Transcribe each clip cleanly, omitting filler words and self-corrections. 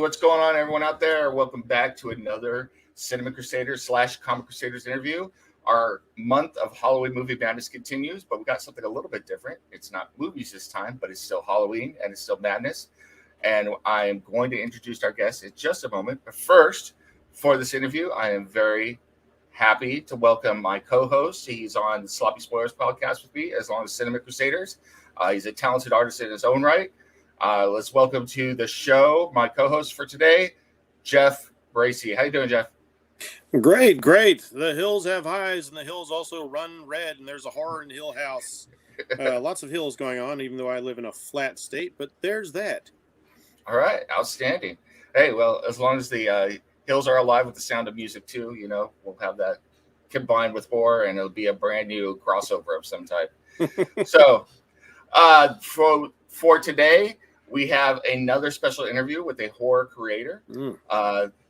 what's going on, everyone out there? Welcome back to another Cinema Crusaders / Comic Crusaders interview. Our month of Halloween movie madness continues, but we got something a little bit different. It's not movies this time, but it's still Halloween and it's still madness. And I am going to introduce our guest in just a moment. But first, for this interview, I am very happy to welcome my co-host. He's on the Sloppy Spoilers podcast with me, as long as Cinema Crusaders. He's a talented artist in his own right. Let's welcome to the show my co-host for today, Jeff Bracey. How you doing, Jeff? Great, great. The hills have highs, and the hills also run red, and there's a horror in Hill House. Lots of hills going on, even though I live in a flat state, but there's that. All right, outstanding. Hey, well, as long as the hills are alive with the sound of music too, you know, we'll have that combined with horror, and it'll be a brand new crossover of some type. So, for today, we have another special interview with a horror creator.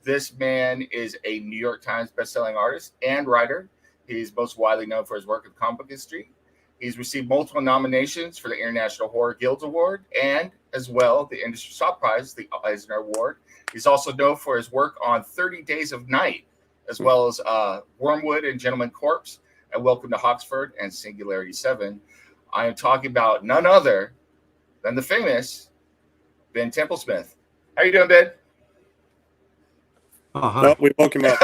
This man is a New York Times bestselling artist and writer. He's most widely known for his work in comic book history. He's received multiple nominations for the International Horror Guild Award and, as well, the Industry Soft Prize, the Eisner Award. He's also known for his work on 30 Days of Night, as well as Wormwood and Gentleman Corpse, and Welcome to Hoxford and Singularity 7. I am talking about none other than the famous Ben Templesmith. How you doing, Ben? Oh, hi. Well, we woke him up.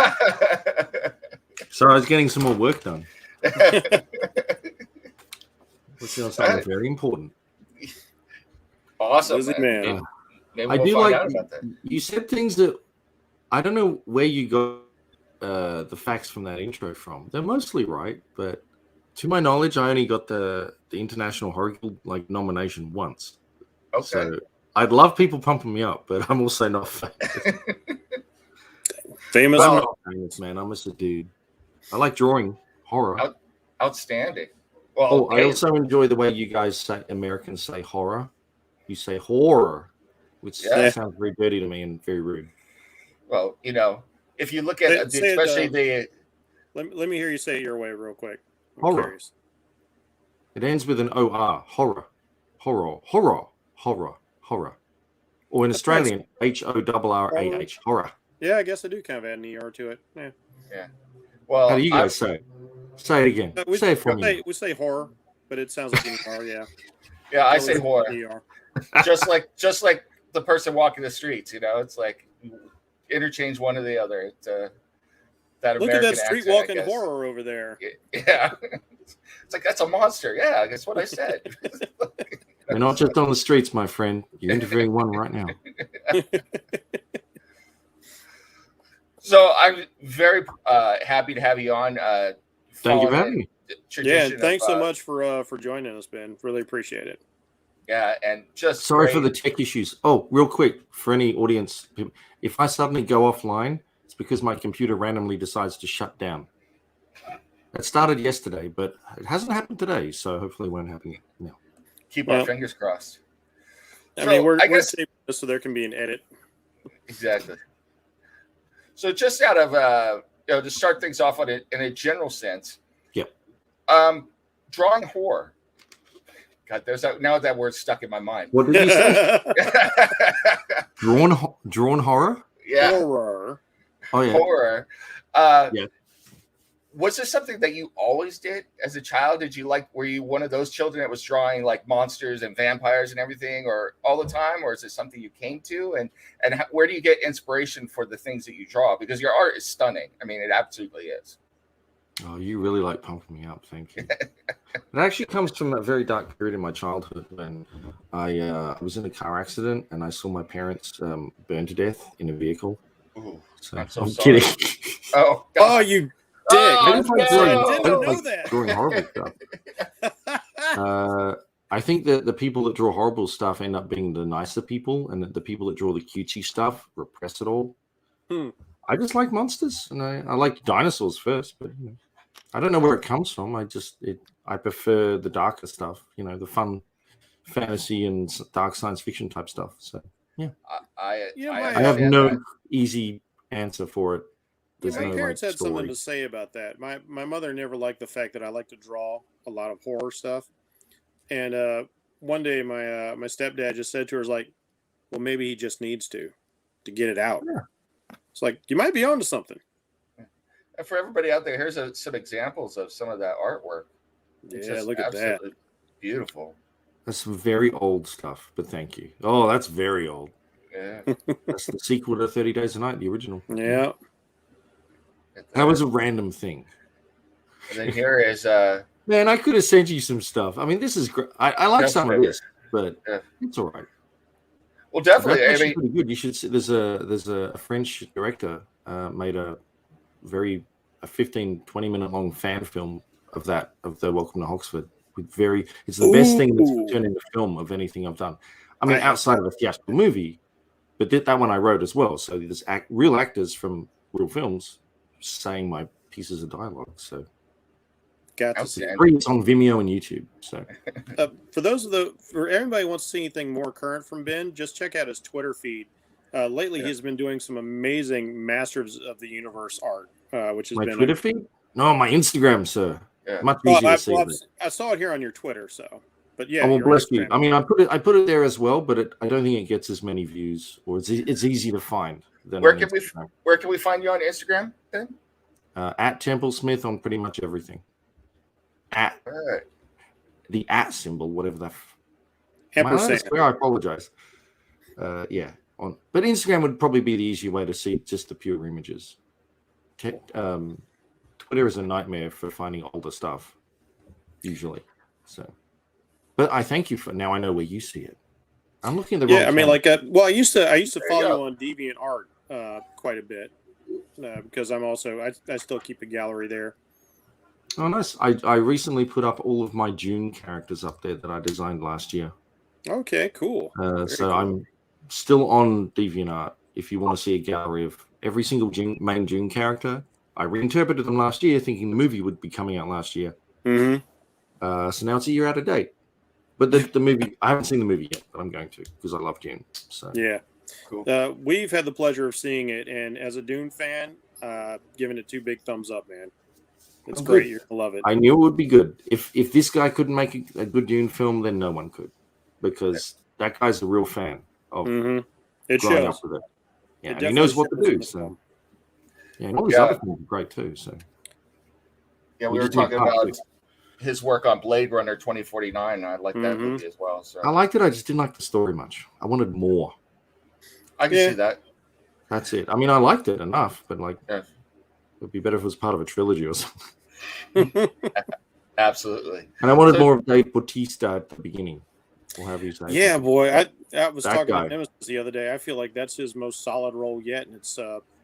So I was getting some more work done. Which is something very important. Awesome, Busy man. Maybe I we'll do find like out about that. you said things that I don't know where you got the facts from that intro from. They're mostly right, but to my knowledge, I only got the International Horror Guild nomination once. Okay. So I'd love people pumping me up, but I'm also not famous. Famous. I'm not famous, man. I'm just a dude. I like drawing horror. Outstanding. Well, I also enjoy the way you guys say Americans say horror. You say horror, which sounds very dirty to me and very rude. Well, you know, if you look at Let me hear you say it your way real quick. I'm Horror. curious. It ends with an OR. Horror. Horror. Horror. Horror. Horror. Or in Australian, HORRAH. Horror. Yeah, I guess I do kind of add an ER to it. Yeah. Well, how do you guys say it? Say it again. Say it for me. We say horror, but it sounds like an ER, yeah. Yeah, I say horror. ER. just like the person walking the streets, you know, it's like interchange one or the other. It's that Look American at that street accent, walking horror over there. Yeah. It's like, that's a monster. Yeah, that's what I said. We're not just on the streets, my friend. You're interviewing one right now. So I'm very happy to have you on. Thank you for having me. Yeah, thanks so much for joining us, Ben. Really appreciate it. Yeah, and just sorry for the tech issues. Oh, real quick, for any audience, if I suddenly go offline, it's because my computer randomly decides to shut down. It started yesterday, but it hasn't happened today, so hopefully it won't happen now. Keep our fingers crossed. I mean, we're saving this so there can be an edit. Exactly. So just out of to start things off on it in a general sense. Yep. Drawing horror. God, now that word's stuck in my mind. What did you say? Drawn horror? Yeah. Horror. Oh yeah. Horror. Yeah. Was this something that you always did as a child? Were you one of those children that was drawing like monsters and vampires and everything, or all the time, or is it something you came to? And where do you get inspiration for the things that you draw? Because your art is stunning. I mean, it absolutely is. Oh, you really like pumping me up. Thank you. It actually comes from a very dark period in my childhood when I was in a car accident and I saw my parents burn to death in a vehicle. Ooh, so I'm I'm sorry. kidding. Oh, God. You dick. Oh, I didn't know that. Drawing horrible stuff. I think that the people that draw horrible stuff end up being the nicer people, and that the people that draw the cutesy stuff repress it all. I just like monsters, and I like dinosaurs first, but you know, I don't know where it comes from. I prefer the darker stuff, you know, the fun fantasy and dark science fiction type stuff. So yeah, I have no easy answer for it. My parents had something to say about that. My mother never liked the fact that I like to draw a lot of horror stuff. And one day my stepdad just said to her, like, well, maybe he just needs to. to get it out. Yeah. It's like you might be onto something. And for everybody out there, here's some examples of some of that artwork. It's Yeah, look at that. Beautiful. That's some very old stuff, but thank you. Oh, that's very old. Yeah. That's the sequel to 30 Days a Night, the original. Yeah. That was a random thing. And then here is man, I could have sent you some stuff. I mean, this is great. I like some of this, but it's all right. Well, definitely. That's I mean, pretty good. You should see. There's a French director made a 15, 20-minute long fan film of the Welcome to Oxford. It's the best thing that's been turned into film of anything I've done. I mean, outside of a theatrical movie, but that one I wrote as well. So there's real actors from real films saying my pieces of dialogue. So got to see it. It's on Vimeo and YouTube. So for everybody who wants to see anything more current from Ben, just check out his Twitter feed. Lately, he's been doing some amazing Masters of the Universe art, which has my been Twitter feed. No, my Instagram, sir. Yeah. Much easier to see. I saw it here on your Twitter, so. But yeah, oh, well, bless you. I mean, I put it there as well, but I don't think it gets as many views, or it's easy to find. Where can we find you on Instagram, Ben? At Templesmith on pretty much everything. At the @ symbol, whatever that. I apologize. But Instagram would probably be the easier way to see just the pure images. Twitter is a nightmare for finding older stuff, usually. So, but I thank you for now. I know where you see it. I'm looking at the wrong. Yeah, I mean, I used to follow you on DeviantArt quite a bit because I still keep a gallery there. Oh, nice. I recently put up all of my June characters up there that I designed last year. Okay, cool. Cool. I'm still on DeviantArt. If you want to see a gallery of every single main June character, I reinterpreted them last year, thinking the movie would be coming out last year. Mm-hmm. So now it's a year out of date. But the movie, I haven't seen the movie yet, but I'm going to because I love Dune. So yeah, cool. We've had the pleasure of seeing it, and as a Dune fan, giving it 2 big thumbs up, man. It's great. You're gonna love it. I knew it would be good. If this guy couldn't make a good Dune film, then no one could, because that guy's a real fan of it growing shows. up with it. Yeah, and he knows what to do. So yeah, and all his other things are great too. So yeah, we were talking about his work on Blade Runner 2049. I like that movie as well. So I liked it. I just didn't like the story much. I wanted more. I can see that. That's it. I mean, I liked it enough, but it would be better if it was part of a trilogy or something. Absolutely. And I wanted more of Dave Bautista at the beginning. Or however you say it. Yeah, boy. I was talking about Nemesis the other day. I feel like that's his most solid role yet, and it's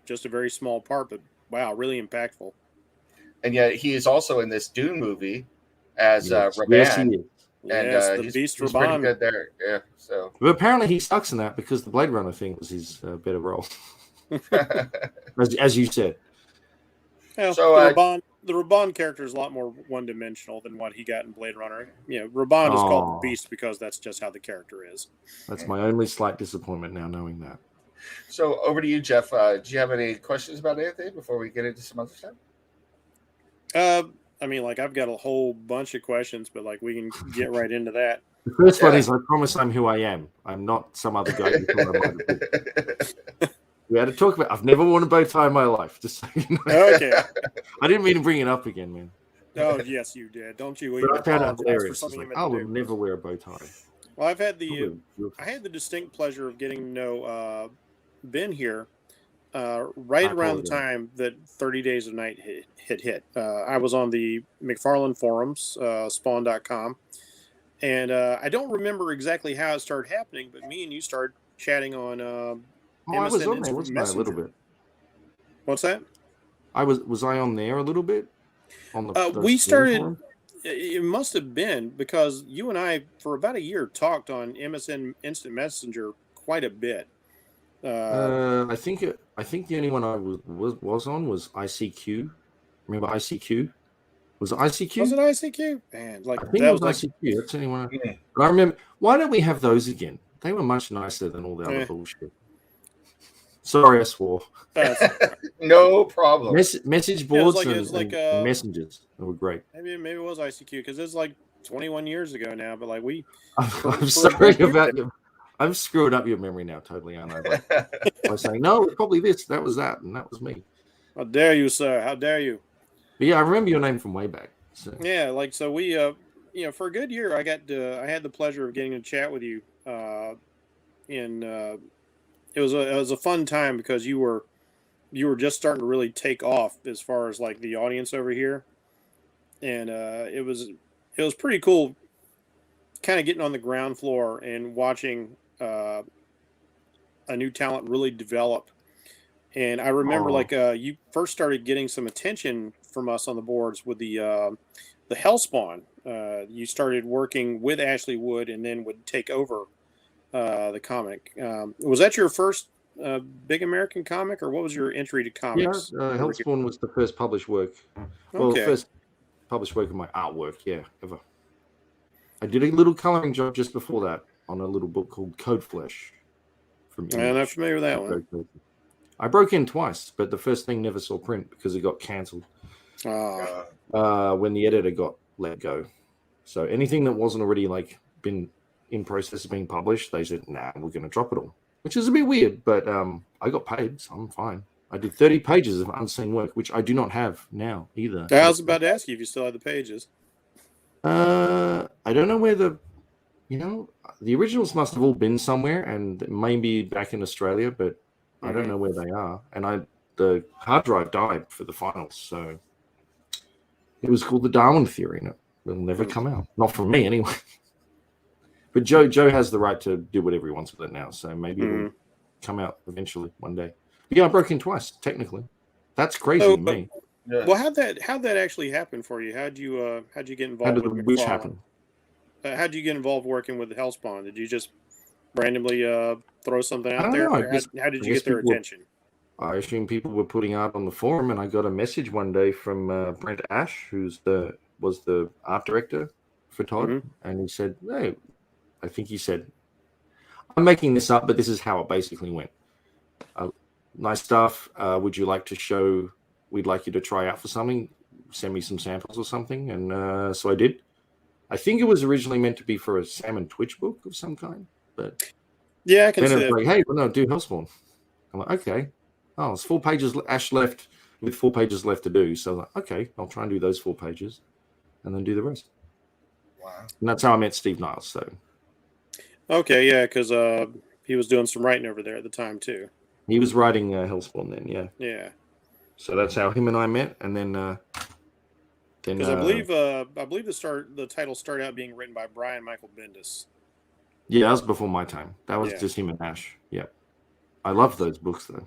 just a very small part, but wow, really impactful. And yet he is also in this Dune movie as Raban. Yes, he is. And the Beast he's Raban. pretty good there. Yeah. So, but apparently he sucks in that because the Blade Runner thing was his better role, as you said. Yeah, so the Raban character is a lot more one-dimensional than what he got in Blade Runner. Raban is called the Beast because that's just how the character is. That's my only slight disappointment now, knowing that. So over to you, Jeff. Do you have any questions about anything before we get into some other stuff? I mean, I've got a whole bunch of questions, but we can get right into that. The first one is, I promise I'm who I am. I'm not some other guy. We had to talk about. I've never worn a bow tie in my life. Just so you know. Okay. I didn't mean to bring it up again, man. Oh yes, you did. Don't you? But I found out hilarious. I will never wear a bow tie. Well, I had the distinct pleasure of getting to know Ben here right around the time that 30 Days of Night hit. I was on the McFarlane forums, Spawn.com, and I don't remember exactly how it started happening, but me and you started chatting on. I was on there, wasn't I, a little bit? What's that? Was I on there a little bit? On the we started. Forum? It must have been because you and I, for about a year, talked on MSN Instant Messenger quite a bit. I think the only one I was on was ICQ. Remember ICQ? Was it ICQ? Was it ICQ? Man, I think it was ICQ. That's the only one. But I remember. Why don't we have those again? They were much nicer than all the other bullshit. Sorry, I swore. No problem. Message boards and messengers. They were great. Maybe it was ICQ because it's 21 years ago now. But I'm sorry about you. I've screwed up your memory now, totally, aren't I? But I was saying, no, it's probably this, that was that, and that was me. How dare you, sir? How dare you? But yeah, I remember your name from way back. So. Yeah, so we, for a good year, I had the pleasure of getting to chat with you. It was a fun time because you were just starting to really take off as far as like the audience over here, and it was pretty cool, kind of getting on the ground floor and watching a new talent really develop. And I remember you first started getting some attention from us on the boards with the Hellspawn. You started working with Ashley Wood and then would take over the comic. Was that your first big American comic, or what was your entry to comics? Yeah, Hellspawn was the first published work. Well, the first published work of my artwork, ever. I did a little coloring job just before that on a little book called Code Flesh. I'm not familiar with that one. I broke in twice, but the first thing never saw print because it got cancelled when the editor got let go. So anything that wasn't already been in process of being published, they said, "Nah, we're going to drop it all," which is a bit weird. But I got paid, so I'm fine. I did 30 pages of unseen work, which I do not have now either. I was about to ask you if you still had the pages. I don't know where the originals must have all been somewhere, and maybe back in Australia, but I don't know where they are. And the hard drive died for the finals, so it was called the Darwin Theory, and it will never come out. Not from me, anyway. But Joe has the right to do whatever he wants with it now, so maybe it'll come out eventually one day. But yeah, I broke in twice, technically. That's crazy to me. Yeah. Well, how'd that actually happen for you? How'd you get involved? How did the wish happen? How'd you get involved working with the Hellspawn? Did you just randomly throw something out there? How did you get their attention? I assume people were putting art on the forum, and I got a message one day from Brent Ash, was the art director for Todd, and he said, "Hey," I think he said, "I'm making this up, but this is how it basically went. Nice stuff. Would you like to show? We'd like you to try out for something. Send me some samples or something." And so I did. I think it was originally meant to be for a Sam and Twitch book of some kind, but yeah, I can see it was hey, well, no, do Hellspawn. I'm like, okay. Oh, it's 4 pages. Ash left with 4 pages left to do. So I'm like, okay, I'll try and do those 4 pages, and then do the rest. Wow. And that's how I met Steve Niles. So. Okay, yeah, because he was doing some writing over there at the time too. He was writing Hellspawn then, yeah. Yeah. So that's how him and I met, and then because I believe the title started out being written by Brian Michael Bendis. Yeah, that was before my time. That was just him and Ash. Yeah, I love those books though.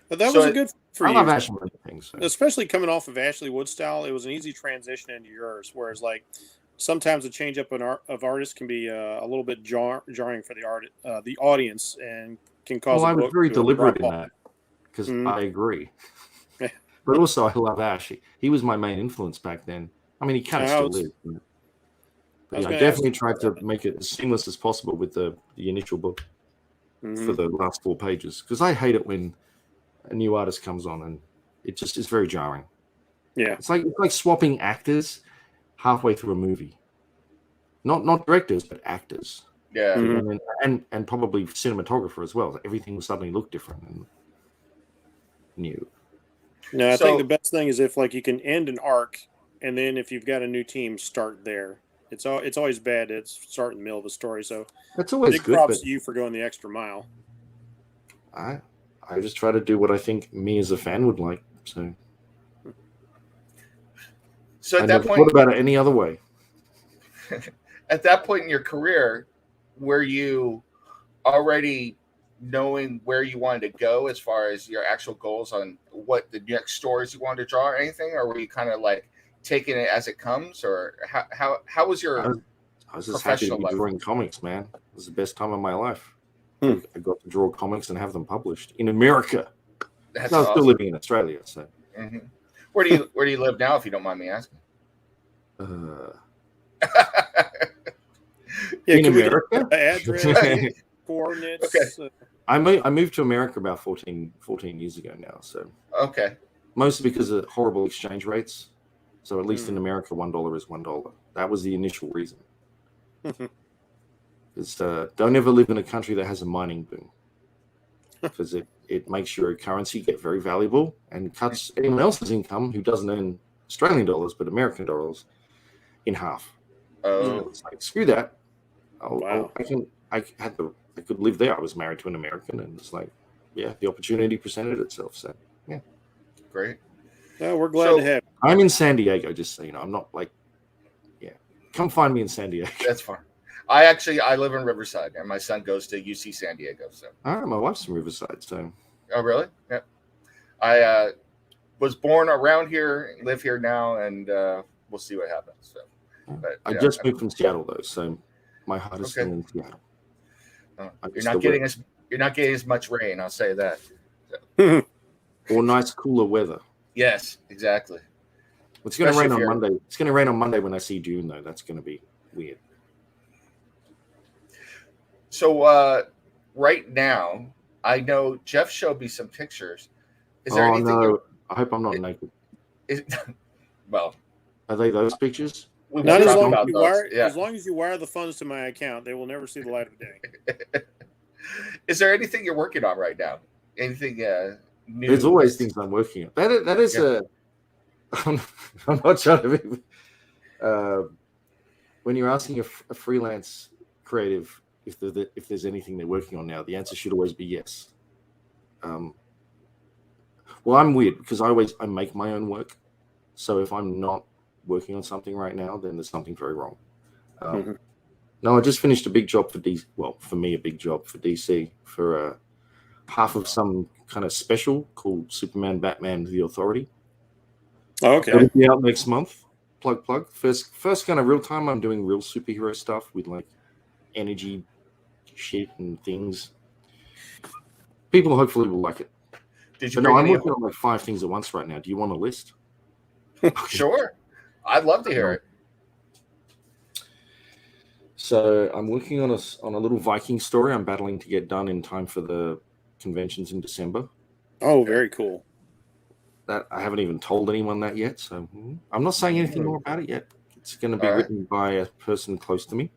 But that was a good for you. I love Ash and things, so. Especially coming off of Ashley Wood style. It was an easy transition into yours. Whereas sometimes a change up of artists can be a little bit jarring for the audience, and can cause. Well, I was very deliberate in that because I agree. But also, I love Ash. He was my main influence back then. I mean, he kind of still is. But I definitely tried to make it as seamless as possible with the initial book for the last 4 pages. Because I hate it when a new artist comes on and it just is very jarring. Yeah. It's like swapping actors halfway through a movie. Not directors, but actors. Yeah. And probably cinematographer as well. Everything will suddenly look different and new. No, I think the best thing is if you can end an arc, and then if you've got a new team, start there. It's always bad to start in the middle of the story. So that's always big good. Props to you for going the extra mile. I just try to do what I think me as a fan would like. So at that point, what about it any other way? At that point in your career, were you already knowing where you wanted to go as far as your actual goals on what the next stories you wanted to draw or anything, or were you kind of taking it as it comes, or how was your I was just happy to be drawing comics, man. It was the best time of my life. I got to draw comics and have them published in America. That's I was still living in Australia, so where do you live now, if you don't mind me asking? In America? Address, coordinates. Okay. I moved to America about 14 years ago now. So okay, mostly because of horrible exchange rates. So at least in America, $1 is $1. That was the initial reason. Is don't ever live in a country that has a mining boom, because it makes your currency get very valuable and cuts anyone else's income who doesn't earn Australian dollars but American dollars in half. Oh, It's like, screw that. Wow. I could live there. I was married to an American, and it's like, yeah, the opportunity presented itself. So yeah, great. Well, we're glad to have you. I'm in San Diego, just so you know. I'm not like, yeah, come find me in San Diego. That's fine. I live in Riverside, and my son goes to UC San Diego. So, All right, my wife's from Riverside, so. oh really? Yeah. I was born around here, live here now, and we'll see what happens. So, but, I just moved from Seattle though, so my heart is still in Seattle. You're not getting as much rain. I'll say that. So. Or nice cooler weather. Yes, exactly. It's going to rain on Monday. It's going to rain on Monday when I see June, though. That's going to be weird. So right now, I know Jeff showed me some pictures. Is there anything? No! I hope I'm not naked. Well, are they those pictures? Not as long as you wire. Yeah. As long as you wire the funds to my account, they will never see the light of day. Is there anything you're working on right now? Anything new? There's always things I'm working on. That is I'm not trying to be. When you're asking a freelance creative if there's anything they're working on now, the answer should always be yes. Well, I'm weird because I make my own work. So if I'm not working on something right now, then there's something very wrong. No, I just finished a big job for DC. Well, for me, a big job for DC for half of some kind of special called Superman, Batman, The Authority. Oh, okay. It'll be out next month. Plug. First kind of real time. I'm doing real superhero stuff with like energy shit and things. People hopefully will like it. I'm working on like 5 things at once right now. Do you want a list? Sure. I'd love to hear it. So I'm working on a little Viking story. I'm battling to get done in time for the conventions in December. Oh, very cool. That I haven't even told anyone that yet, so I'm not saying anything more about it yet. It's going to be written by a person close to me.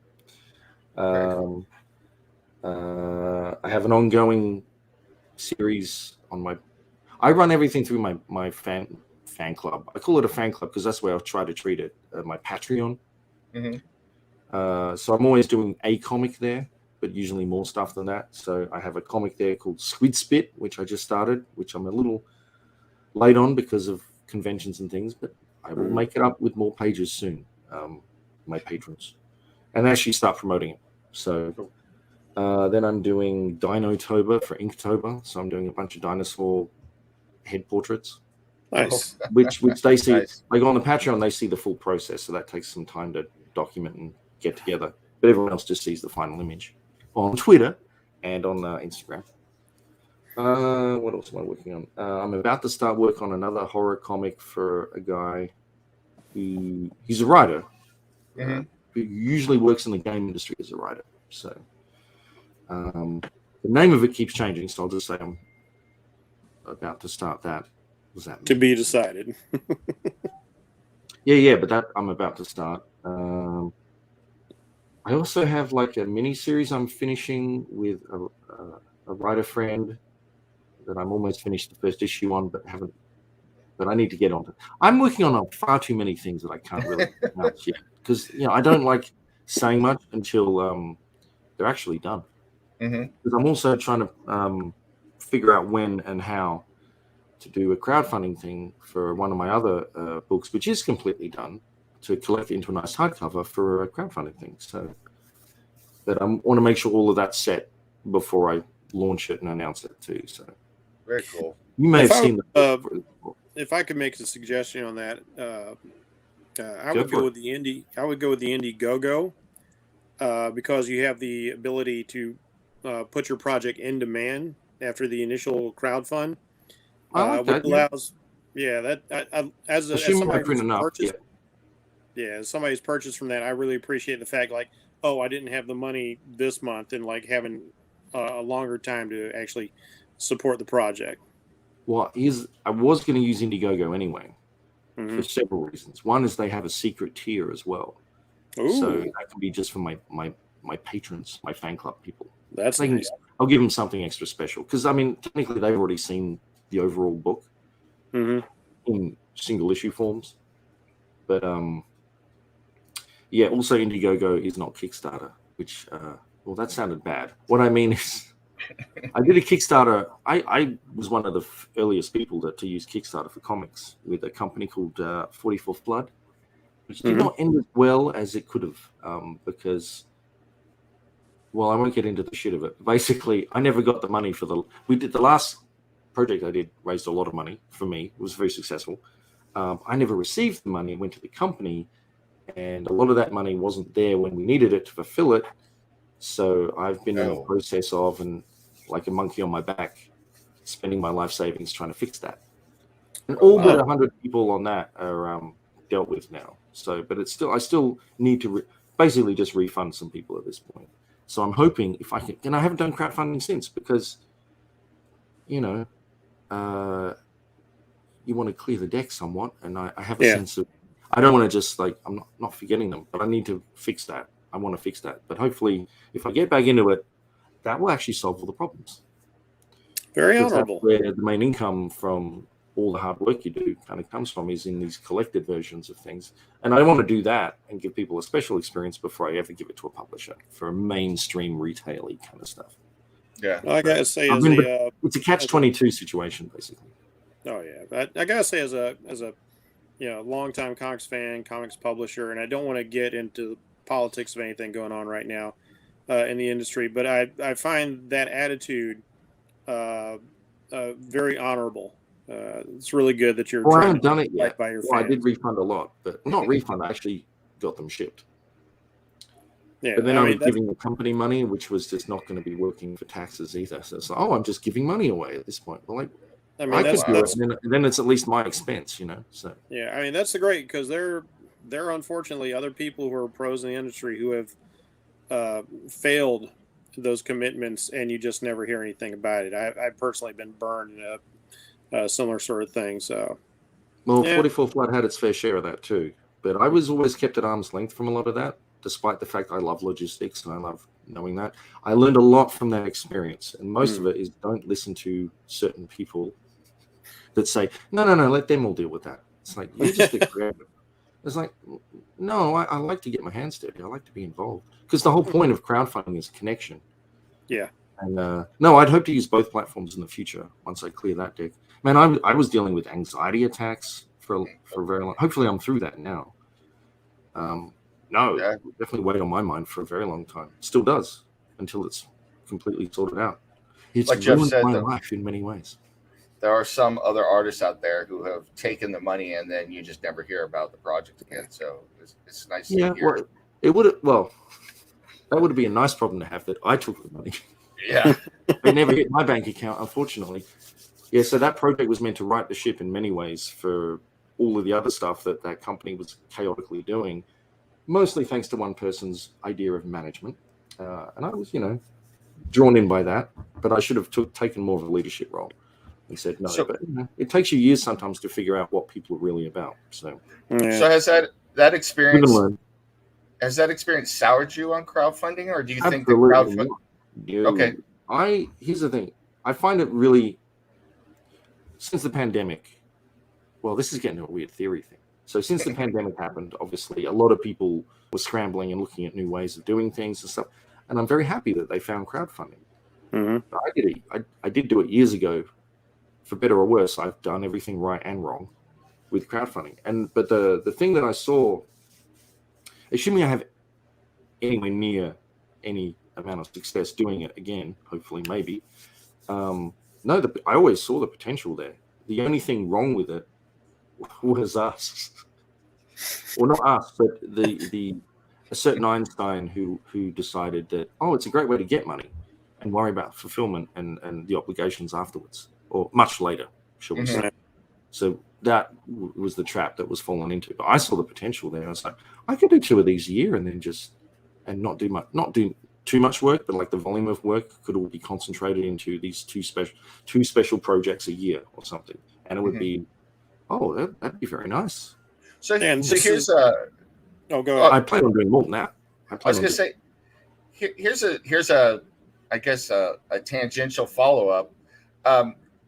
Cool. I have an ongoing series on my. I run everything through my fan club. I call it a fan club because that's where I try to treat it. My Patreon. So I'm always doing a comic there, but usually more stuff than that. So I have a comic there called Squid Spit, which I just started, which I'm a little late on because of conventions and things, but I will make it up with more pages soon. My patrons, and actually start promoting it. So then I'm doing Dinotober for Inktober. So I'm doing a bunch of dinosaur head portraits. Nice. Which they see, like on the Patreon, they see the full process. So that takes some time to document and get together. But everyone else just sees the final image on Twitter and on Instagram. What else am I working on? I'm about to start work on another horror comic for a guy. He's a writer. Who usually works in the game industry as a writer. So the name of it keeps changing. So I'll just say I'm about to start that. What does that mean? To be decided. Yeah, but that I'm about to start. I also have like a mini series I'm finishing with a writer friend that I'm almost finished the first issue on, but I need to get on to. I'm working on far too many things that I can't really announce yet because I don't like saying much until they're actually done. Because I'm also trying to figure out when and how to do a crowdfunding thing for one of my other books, which is completely done, to collect it into a nice hardcover for a crowdfunding thing. So that I want to make sure all of that's set before I launch it and announce it too. So very cool. You may have seen the. If I could make a suggestion on that, I would go with the Indiegogo because you have the ability to put your project in demand after the initial crowdfund. Which allows, as somebody's purchased from that, I really appreciate the fact, like, I didn't have the money this month, and like having a longer time to actually support the project. Well, I was going to use Indiegogo anyway for several reasons. One is they have a secret tier as well. Ooh. So that can be just for my my patrons, my fan club people. That's nice. I'll give them something extra special because I mean, technically, they've already seen the overall book in single issue forms, but yeah. Also, Indiegogo is not Kickstarter, which well, that sounded bad. What I mean is. I did a Kickstarter. I was one of the earliest people to use Kickstarter for comics with a company called 44th Blood, which did not end as well as it could have because, well, I won't get into the shit of it. Basically, I never got the money for the last project I did raised a lot of money for me. It was very successful. I never received the money. It went to the company, and a lot of that money wasn't there when we needed it to fulfill it. So I've been in the process of, and like a monkey on my back, spending my life savings trying to fix that. And all but 100 people on that are dealt with now. So, but it's still, I still need to basically just refund some people at this point. So I'm hoping if I can, and I haven't done crowdfunding since because, you know, you want to clear the deck somewhat, and I have a sense of, I don't want to just like, I'm not forgetting them, but I need to fix that. I want to fix that. But hopefully, if I get back into it, that will actually solve all the problems. Very honorable. Where the main income from all the hard work you do kind of comes from is in these collected versions of things. And I want to do that and give people a special experience before I ever give it to a publisher for a mainstream retail-y kind of stuff. Yeah. I gotta say, it's a catch-22 situation, basically. Oh yeah, I gotta say, as a longtime comics fan, comics publisher, and I don't want to get into politics of anything going on right now in the industry, but I find that attitude very honorable. It's really good that you're. I haven't done it yet. By your I did refund a lot, but not refund. I actually got them shipped. Yeah, but then I was giving the company money, which was just not going to be working for taxes either. So it's like, I'm just giving money away at this point. Well, like, I could do it, and then it's at least my expense, you know. So yeah, I mean that's the great because there are unfortunately other people who are pros in the industry who have failed those commitments, and you just never hear anything about it. I've personally been burned in a similar sort of thing. So, well, 44 Flood had its fair share of that too, but I was always kept at arm's length from a lot of that, despite the fact I love logistics and I love knowing that. I learned a lot from that experience, and most of it is don't listen to certain people that say, no, let them all deal with that. It's like, you're just a creative. It's like, no, I like to get my hands dirty. I like to be involved. Because the whole point of crowdfunding is connection. Yeah. And no, I'd hope to use both platforms in the future once I clear that deck. Man, I was dealing with anxiety attacks for very long. Hopefully I'm through that now. Definitely weighed on my mind for a very long time. Still does until it's completely sorted out. It's like Jeff said, my life in many ways. There are some other artists out there who have taken the money and then you just never hear about the project again. So it's nice to hear. That would be a nice problem to have that I took the money. Yeah. It never hit my bank account, unfortunately. Yeah, so that project was meant to right the ship in many ways for all of the other stuff that company was chaotically doing, mostly thanks to one person's idea of management. And I was, drawn in by that, but I should have taken more of a leadership role. He said no, but it takes you years sometimes to figure out what people are really about. So has that experience soured you on crowdfunding, or do you think that crowdfunding? Okay. Here's the thing. I find it really, since the pandemic, well, this is getting to a weird theory thing. So since the pandemic happened, obviously a lot of people were scrambling and looking at new ways of doing things and stuff. And I'm very happy that they found crowdfunding. Mm-hmm. I did do it years ago. For better or worse, I've done everything right and wrong with crowdfunding. But the thing that I saw, assuming I have anywhere near any amount of success doing it again, hopefully, maybe, I always saw the potential there. The only thing wrong with it was us. Well, not us, but a certain Einstein who decided that, it's a great way to get money and worry about fulfillment and the obligations afterwards, or much later, shall we say. So that was the trap that was fallen into. But I saw the potential there. I was like, I could do 2 of these a year and then not do too much work, but like the volume of work could all be concentrated into these two special projects a year or something. And it would be, that'd be very nice. So here's go ahead. I plan on doing more than that. I was going to say, Here's a I guess a tangential follow up.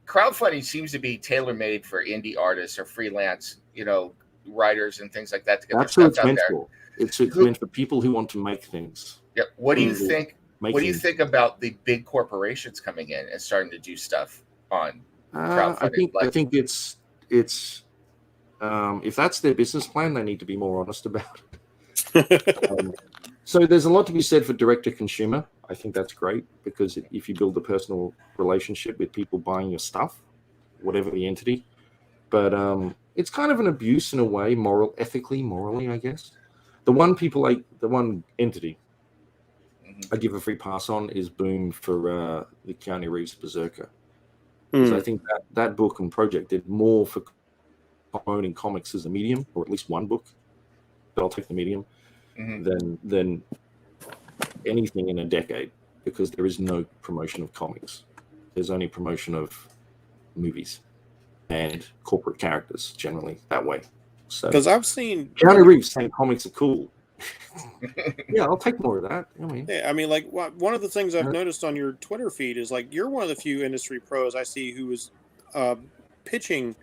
Crowdfunding seems to be tailor made for indie artists or freelance, writers and things like that to get That's their who stuff it's out meant there. for. It's meant for people who want to make things. Yeah. What do you People think? make What do you things. think about the big corporations coming in and starting to do stuff on crowdfunding? I think it's if that's their business plan, they need to be more honest about it. So there's a lot to be said for direct to consumer. I think that's great because if you build a personal relationship with people buying your stuff, whatever the entity, but it's kind of an abuse in a way, morally, I guess. The one entity I give a free pass on is Boom for the Keanu Reeves Berserker. Because I think that book and project did more for promoting comics as a medium, or at least one book, but I'll take the medium, than anything in a decade, because there is no promotion of comics. There's only promotion of movies and corporate characters, generally that way. So, because I've seen Keanu Reeves saying comics are cool. Yeah, I'll take more of that. I mean, like one of the things I've noticed on your Twitter feed is like you're one of the few industry pros I see who is pitching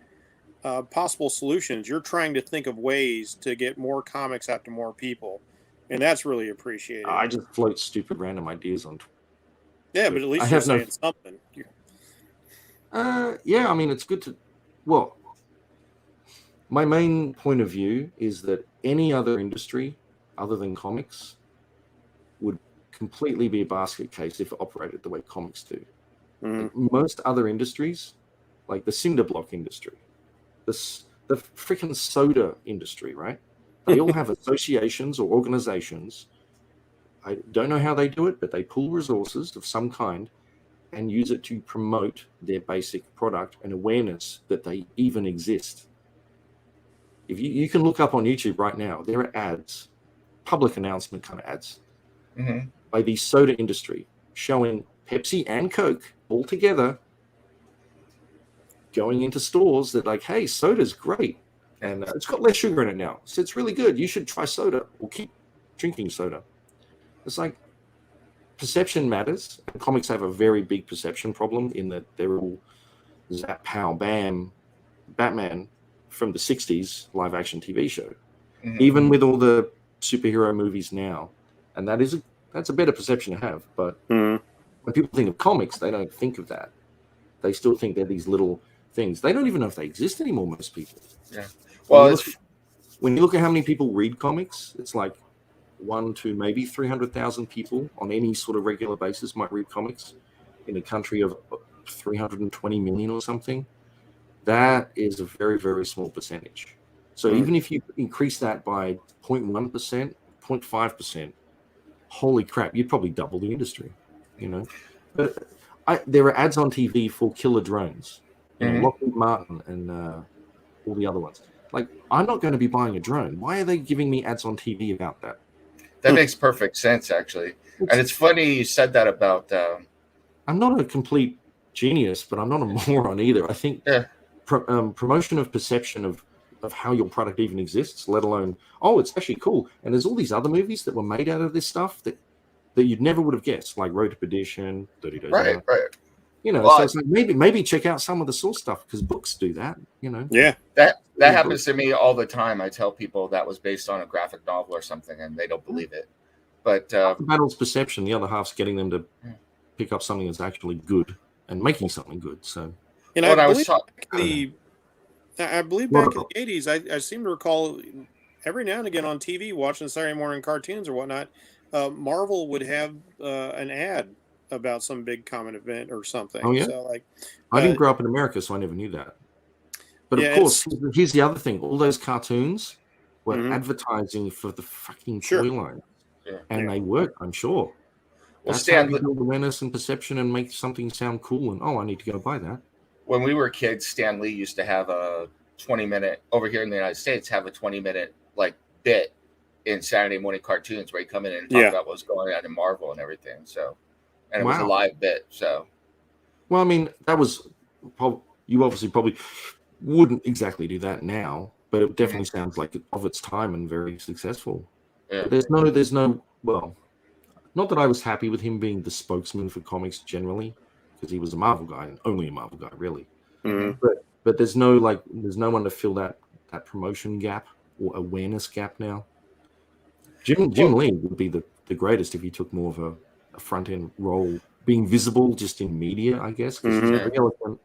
possible solutions. You're trying to think of ways to get more comics out to more people, and that's really appreciated. I just float stupid random ideas on Twitter. Yeah, but at least you're saying something. Yeah, I mean, it's good to. Well, my main point of view is that any other industry other than comics would completely be a basket case if it operated the way comics do. Like most other industries, like the cinder block industry, the freaking soda industry, right? They all have associations or organizations. I don't know how they do it, but they pool resources of some kind and use it to promote their basic product and awareness that they even exist. If you can look up on YouTube right now, there are ads, public announcement kind of ads, by the soda industry showing Pepsi and Coke all together going into stores that like, hey, soda's great. And it's got less sugar in it now. So it's really good. You should try soda or keep drinking soda. It's like perception matters. And comics have a very big perception problem in that they're all zap, pow, bam, Batman from the 60s live action TV show. Even with all the superhero movies now. And that's a better perception to have. But when people think of comics, they don't think of that. They still think they're these little things. They don't even know if they exist anymore, most people. Yeah. Well, when you look at how many people read comics, it's like 1 to maybe 300,000 people on any sort of regular basis might read comics in a country of 320 million or something. That is a very, very small percentage. So even if you increase that by 0.1%, 0.5%, holy crap, you'd probably double the industry, But there are ads on TV for killer drones, Lockheed Martin and all the other ones. Like, I'm not going to be buying a drone. Why are they giving me ads on TV about that? That makes perfect sense, actually. And it's funny you said that about... I'm not a complete genius, but I'm not a moron either. I think promotion of perception of how your product even exists, let alone, it's actually cool. And there's all these other movies that were made out of this stuff that you'd never would have guessed, like Road to Perdition, 30 Days Right. So it's like maybe check out some of the source stuff because books do that, Yeah. That happens to me all the time. I tell people that was based on a graphic novel or something, and they don't believe it. But the battle's perception. The other half's getting them to pick up something that's actually good and making something good. So, I believe back in the 80s, I seem to recall every now and again on TV, watching Saturday morning cartoons or whatnot, Marvel would have an ad about some big common event or something. Oh, yeah? So, I didn't grow up in America, so I never knew that. But of course, here's the other thing. All those cartoons were advertising for the fucking toy line. And they work, I'm sure. Well, That's how you build awareness and perception and make something sound cool. And, I need to go buy that. When we were kids, Stan Lee used to have a 20-minute, over here in the United States, have a 20-minute bit in Saturday morning cartoons where he'd come in and talk about what's going on in Marvel and everything. So, and it was a live bit. So, well, I mean, that was you obviously probably wouldn't exactly do that now, but it definitely sounds like of its time and very successful. Yeah. But there's no Not that I was happy with him being the spokesman for comics generally, because he was a Marvel guy and only a Marvel guy, really. Mm-hmm. But there's no one to fill that promotion gap or awareness gap now. Jim Lee would be the greatest if he took more of a front end role, being visible just in media, I guess, because he's very eloquent,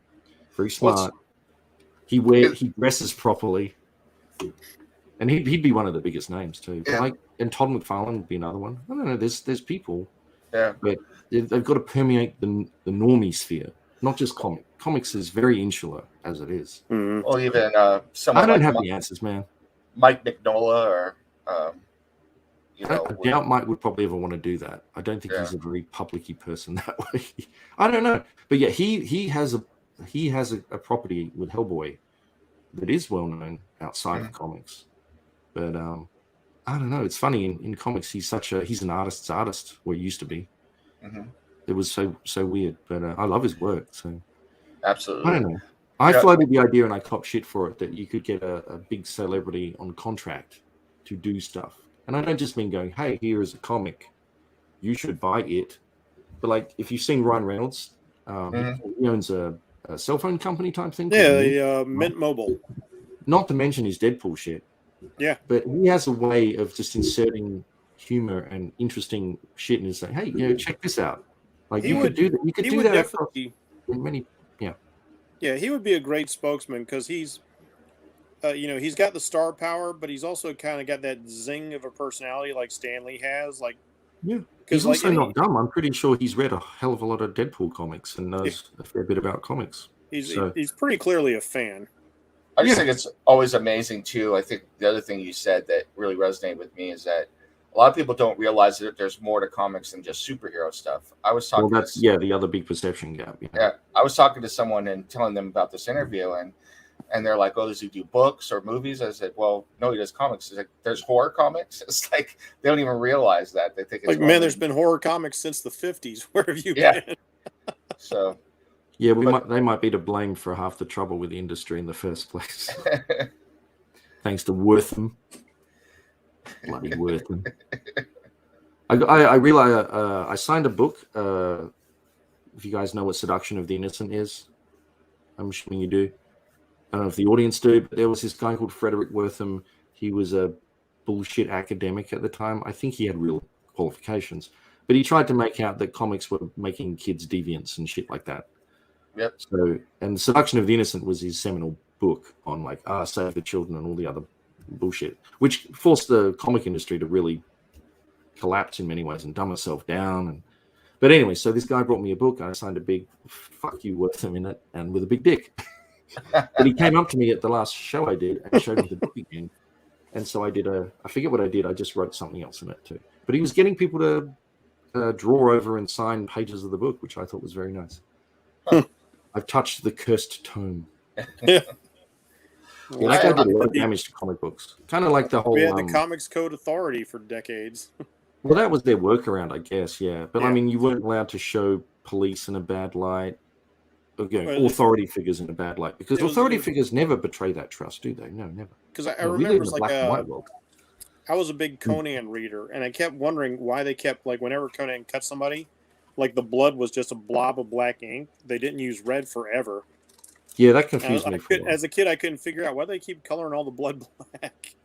very smart. He dresses properly, and he'd be one of the biggest names too. Yeah. And Todd McFarlane would be another one. I don't know. There's people, but they've got to permeate the normie sphere, not just comics. Comics is very insular as it is. Mm-hmm. Well, even someone I don't have the answers, man. Mike Mignola or. I doubt Mike would probably ever want to do that. I don't think he's a very public-y person that way. I don't know, but yeah, he has a property with Hellboy that is well known outside of comics. But I don't know. It's funny in comics. He's an artist's artist, or he used to be. Mm-hmm. It was so weird, but I love his work. So absolutely, I don't know. I floated the idea, and I copped shit for it, that you could get a big celebrity on contract to do stuff. And I don't just mean going, hey, here is a comic, you should buy it. But like, if you've seen Ryan Reynolds, he owns a cell phone company type thing. Yeah, Mint Mobile. Not to mention his Deadpool shit. Yeah. But he has a way of just inserting humor and interesting shit and saying, hey, check this out. Like, you could do that. You could do that definitely in many. Yeah, he would be a great spokesman because he's. He's got the star power, but he's also kind of got that zing of a personality like Stan Lee has. Like, he's also not dumb. I'm pretty sure he's read a hell of a lot of Deadpool comics and knows a fair bit about comics. He's pretty clearly a fan. I just think it's always amazing too. I think the other thing you said that really resonated with me is that a lot of people don't realize that there's more to comics than just superhero stuff. I was talking. Well, that's the other big perception gap. Yeah, I was talking to someone and telling them about this interview and they're like, oh, does he do books or movies? I said, well, no, he does comics. It's like, there's horror comics. It's like, they don't even realize that. They think it's like, man, there's been horror comics since the 50s. Where have you been? So. Yeah, they might be to blame for half the trouble with the industry in the first place. Thanks to Wortham. Bloody Wortham. I realize I signed a book. If you guys know what Seduction of the Innocent is, I'm assuming you do. I don't know if the audience do, but there was this guy called Frederick Wortham. He was a bullshit academic at the time. I think he had real qualifications, but he tried to make out that comics were making kids deviants and shit like that. Yep. So, and Seduction of the Innocent was his seminal book on like save the children and all the other bullshit, which forced the comic industry to really collapse in many ways and dumb itself down. But anyway, so this guy brought me a book. And I signed a big "fuck you" Wortham in it, and with a big dick. But he came up to me at the last show I did and showed me the book again. And so I forget what I did. I just wrote something else in it too. But he was getting people to draw over and sign pages of the book, which I thought was very nice. I've touched the cursed tome. That guy did a lot of damage to comic books. Kind of like the whole... We had the Comics Code Authority for decades. Well, that was their workaround, I guess, yeah. But I mean, you weren't allowed to show police in a bad light. Authority figures in a bad light, because authority figures never betray that trust, do they? No, never. Because I remember, it's like I was a big Conan reader, and I kept wondering why they kept, like, whenever Conan cut somebody, like, the blood was just a blob of black ink. They didn't use red forever. Yeah, that confused me. As a kid, I couldn't figure out why they keep coloring all the blood black.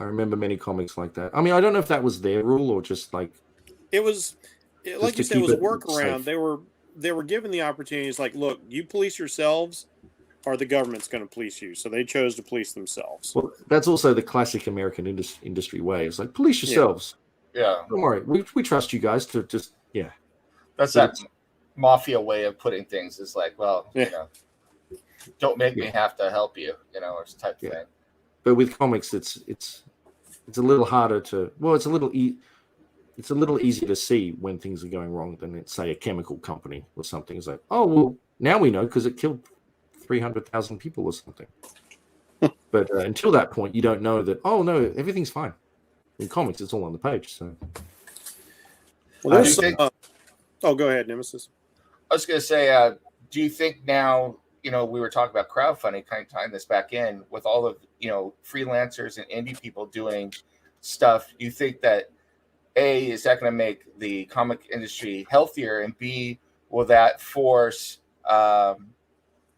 I remember many comics like that. I mean, I don't know if that was their rule or just like it was. Like you said, it was a workaround. They were given the opportunities. Like, look, you police yourselves, or the government's going to police you. So they chose to police themselves. Well, that's also the classic American industry way. It's like, police yourselves. Yeah. Don't worry, we trust you guys to just That's that mafia way of putting things. Is like, well, don't make me have to help you, or type thing. But with comics, it's a little harder to. Well, it's a little easier to see when things are going wrong than it's, say, a chemical company or something. It's like, oh well, now we know because it killed 300,000 people or something. But until that point, you don't know that. Oh no, everything's fine. In comics, it's all on the page. So, well, there's go ahead, Nemesis. I was going to say, do you think now? We were talking about crowdfunding, kind of tying this back in with all of freelancers and indie people doing stuff. Do you think that A, is that going to make the comic industry healthier, and B, will that force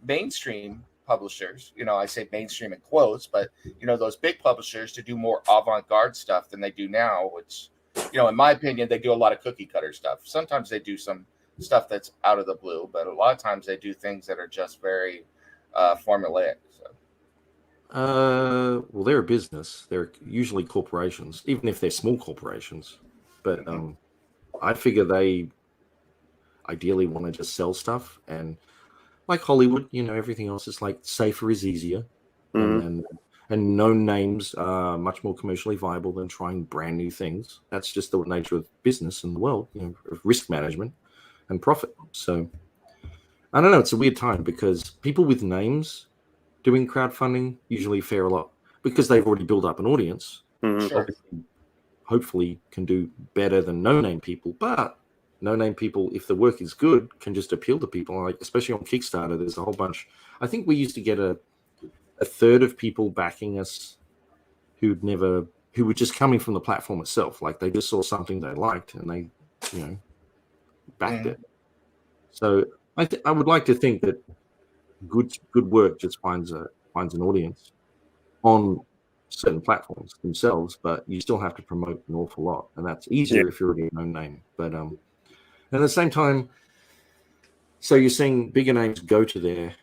mainstream publishers, I say mainstream in quotes, but those big publishers to do more avant-garde stuff than they do now, which in my opinion they do a lot of cookie cutter stuff. Sometimes they do some stuff that's out of the blue, but a lot of times they do things that are just very formulaic. Well, they're a business. They're usually corporations, even if they're small corporations, but I figure they ideally want to just sell stuff, and like Hollywood, everything else is like safer is easier, and known names are much more commercially viable than trying brand new things. That's just the nature of business in the world, of risk management and profit. So I don't know. It's a weird time because people with names doing crowdfunding usually fare a lot because they've already built up an audience. Sure. Obviously, hopefully, can do better than no-name people, but no-name people, if the work is good, can just appeal to people. Like especially on Kickstarter, there's a whole bunch. I think we used to get a third of people backing us who were just coming from the platform itself. Like they just saw something they liked and they, backed it. So I would like to think that good work just finds an audience on certain platforms themselves, but you still have to promote an awful lot, and that's easier if you're already a known name. But at the same time, so you're seeing bigger names go to there,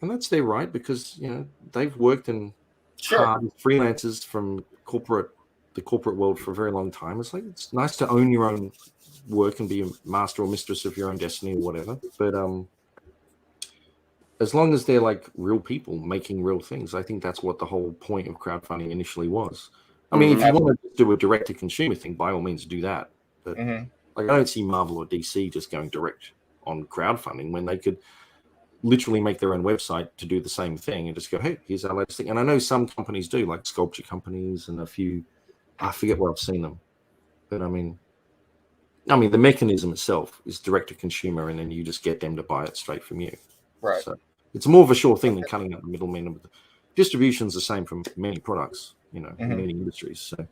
and that's their right because they've worked in hard freelancers from the corporate world for a very long time. It's like it's nice to own your own work and be a master or mistress of your own destiny or whatever. But as long as they're like real people making real things, I think that's what the whole point of crowdfunding initially was. I mean, if you want to do a direct-to-consumer thing, by all means do that. But like, I don't see Marvel or DC just going direct on crowdfunding when they could literally make their own website to do the same thing and just go, hey, here's our latest thing. And I know some companies do, like sculpture companies and a few, I forget where I've seen them. But I mean, the mechanism itself is direct-to-consumer, and then you just get them to buy it straight from you. Right. So it's more of a sure thing than cutting out the middlemen. Distribution's the same for many products, in many industries. So,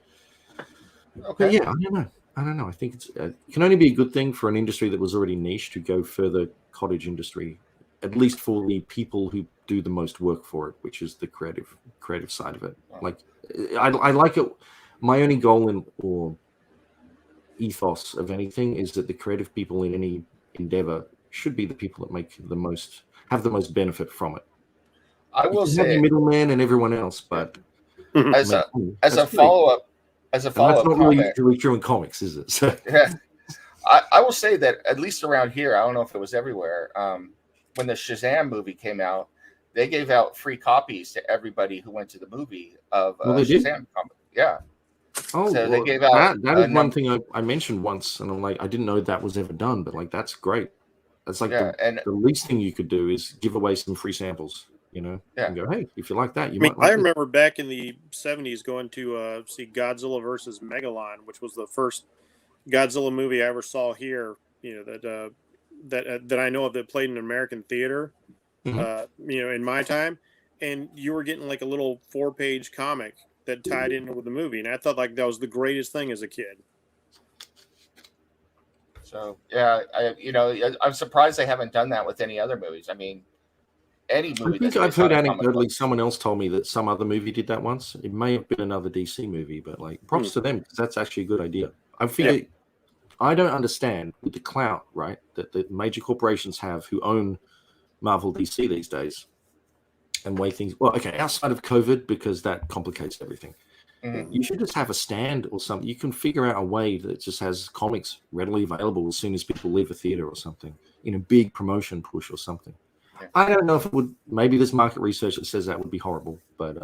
but yeah, I don't know. I think it can only be a good thing for an industry that was already niche to go further cottage industry, at least for the people who do the most work for it, which is the creative side of it. Like, I like it. My only goal or ethos of anything is that the creative people in any endeavor should be the people that have the most benefit from it. I will say the middleman and everyone else, but as a follow-up that's not really usually true in comics, is it? So. Yeah. I will say that at least around here, I don't know if it was everywhere. When the Shazam movie came out, they gave out free copies to everybody who went to the movie of Shazam comic. Yeah. Oh, so they gave out that is one thing I mentioned once, and I'm like, I didn't know that was ever done, but like that's great. That's like the least thing you could do is give away some free samples, and go, hey, if you like that, you might. I remember back in the 70s going to see Godzilla versus Megalon, which was the first Godzilla movie I ever saw here. That I know of that played in an American theater. In my time, and you were getting like a little 4-page comic that tied in with the movie, and I thought like that was the greatest thing as a kid. So yeah, I'm surprised they haven't done that with any other movies. I mean, any movie. I think I've heard anecdotally someone else told me that some other movie did that once. It may have been another DC movie, but like props to them because that's actually a good idea. I figure I don't understand with the clout, right, that the major corporations have who own Marvel, DC these days, and way things. Well, okay, outside of COVID, because that complicates everything. You should just have a stand or something. You can figure out a way that just has comics readily available as soon as people leave a theater or something in a big promotion push or something. Yeah. I don't know if it would. Maybe there's market research that says that would be horrible, but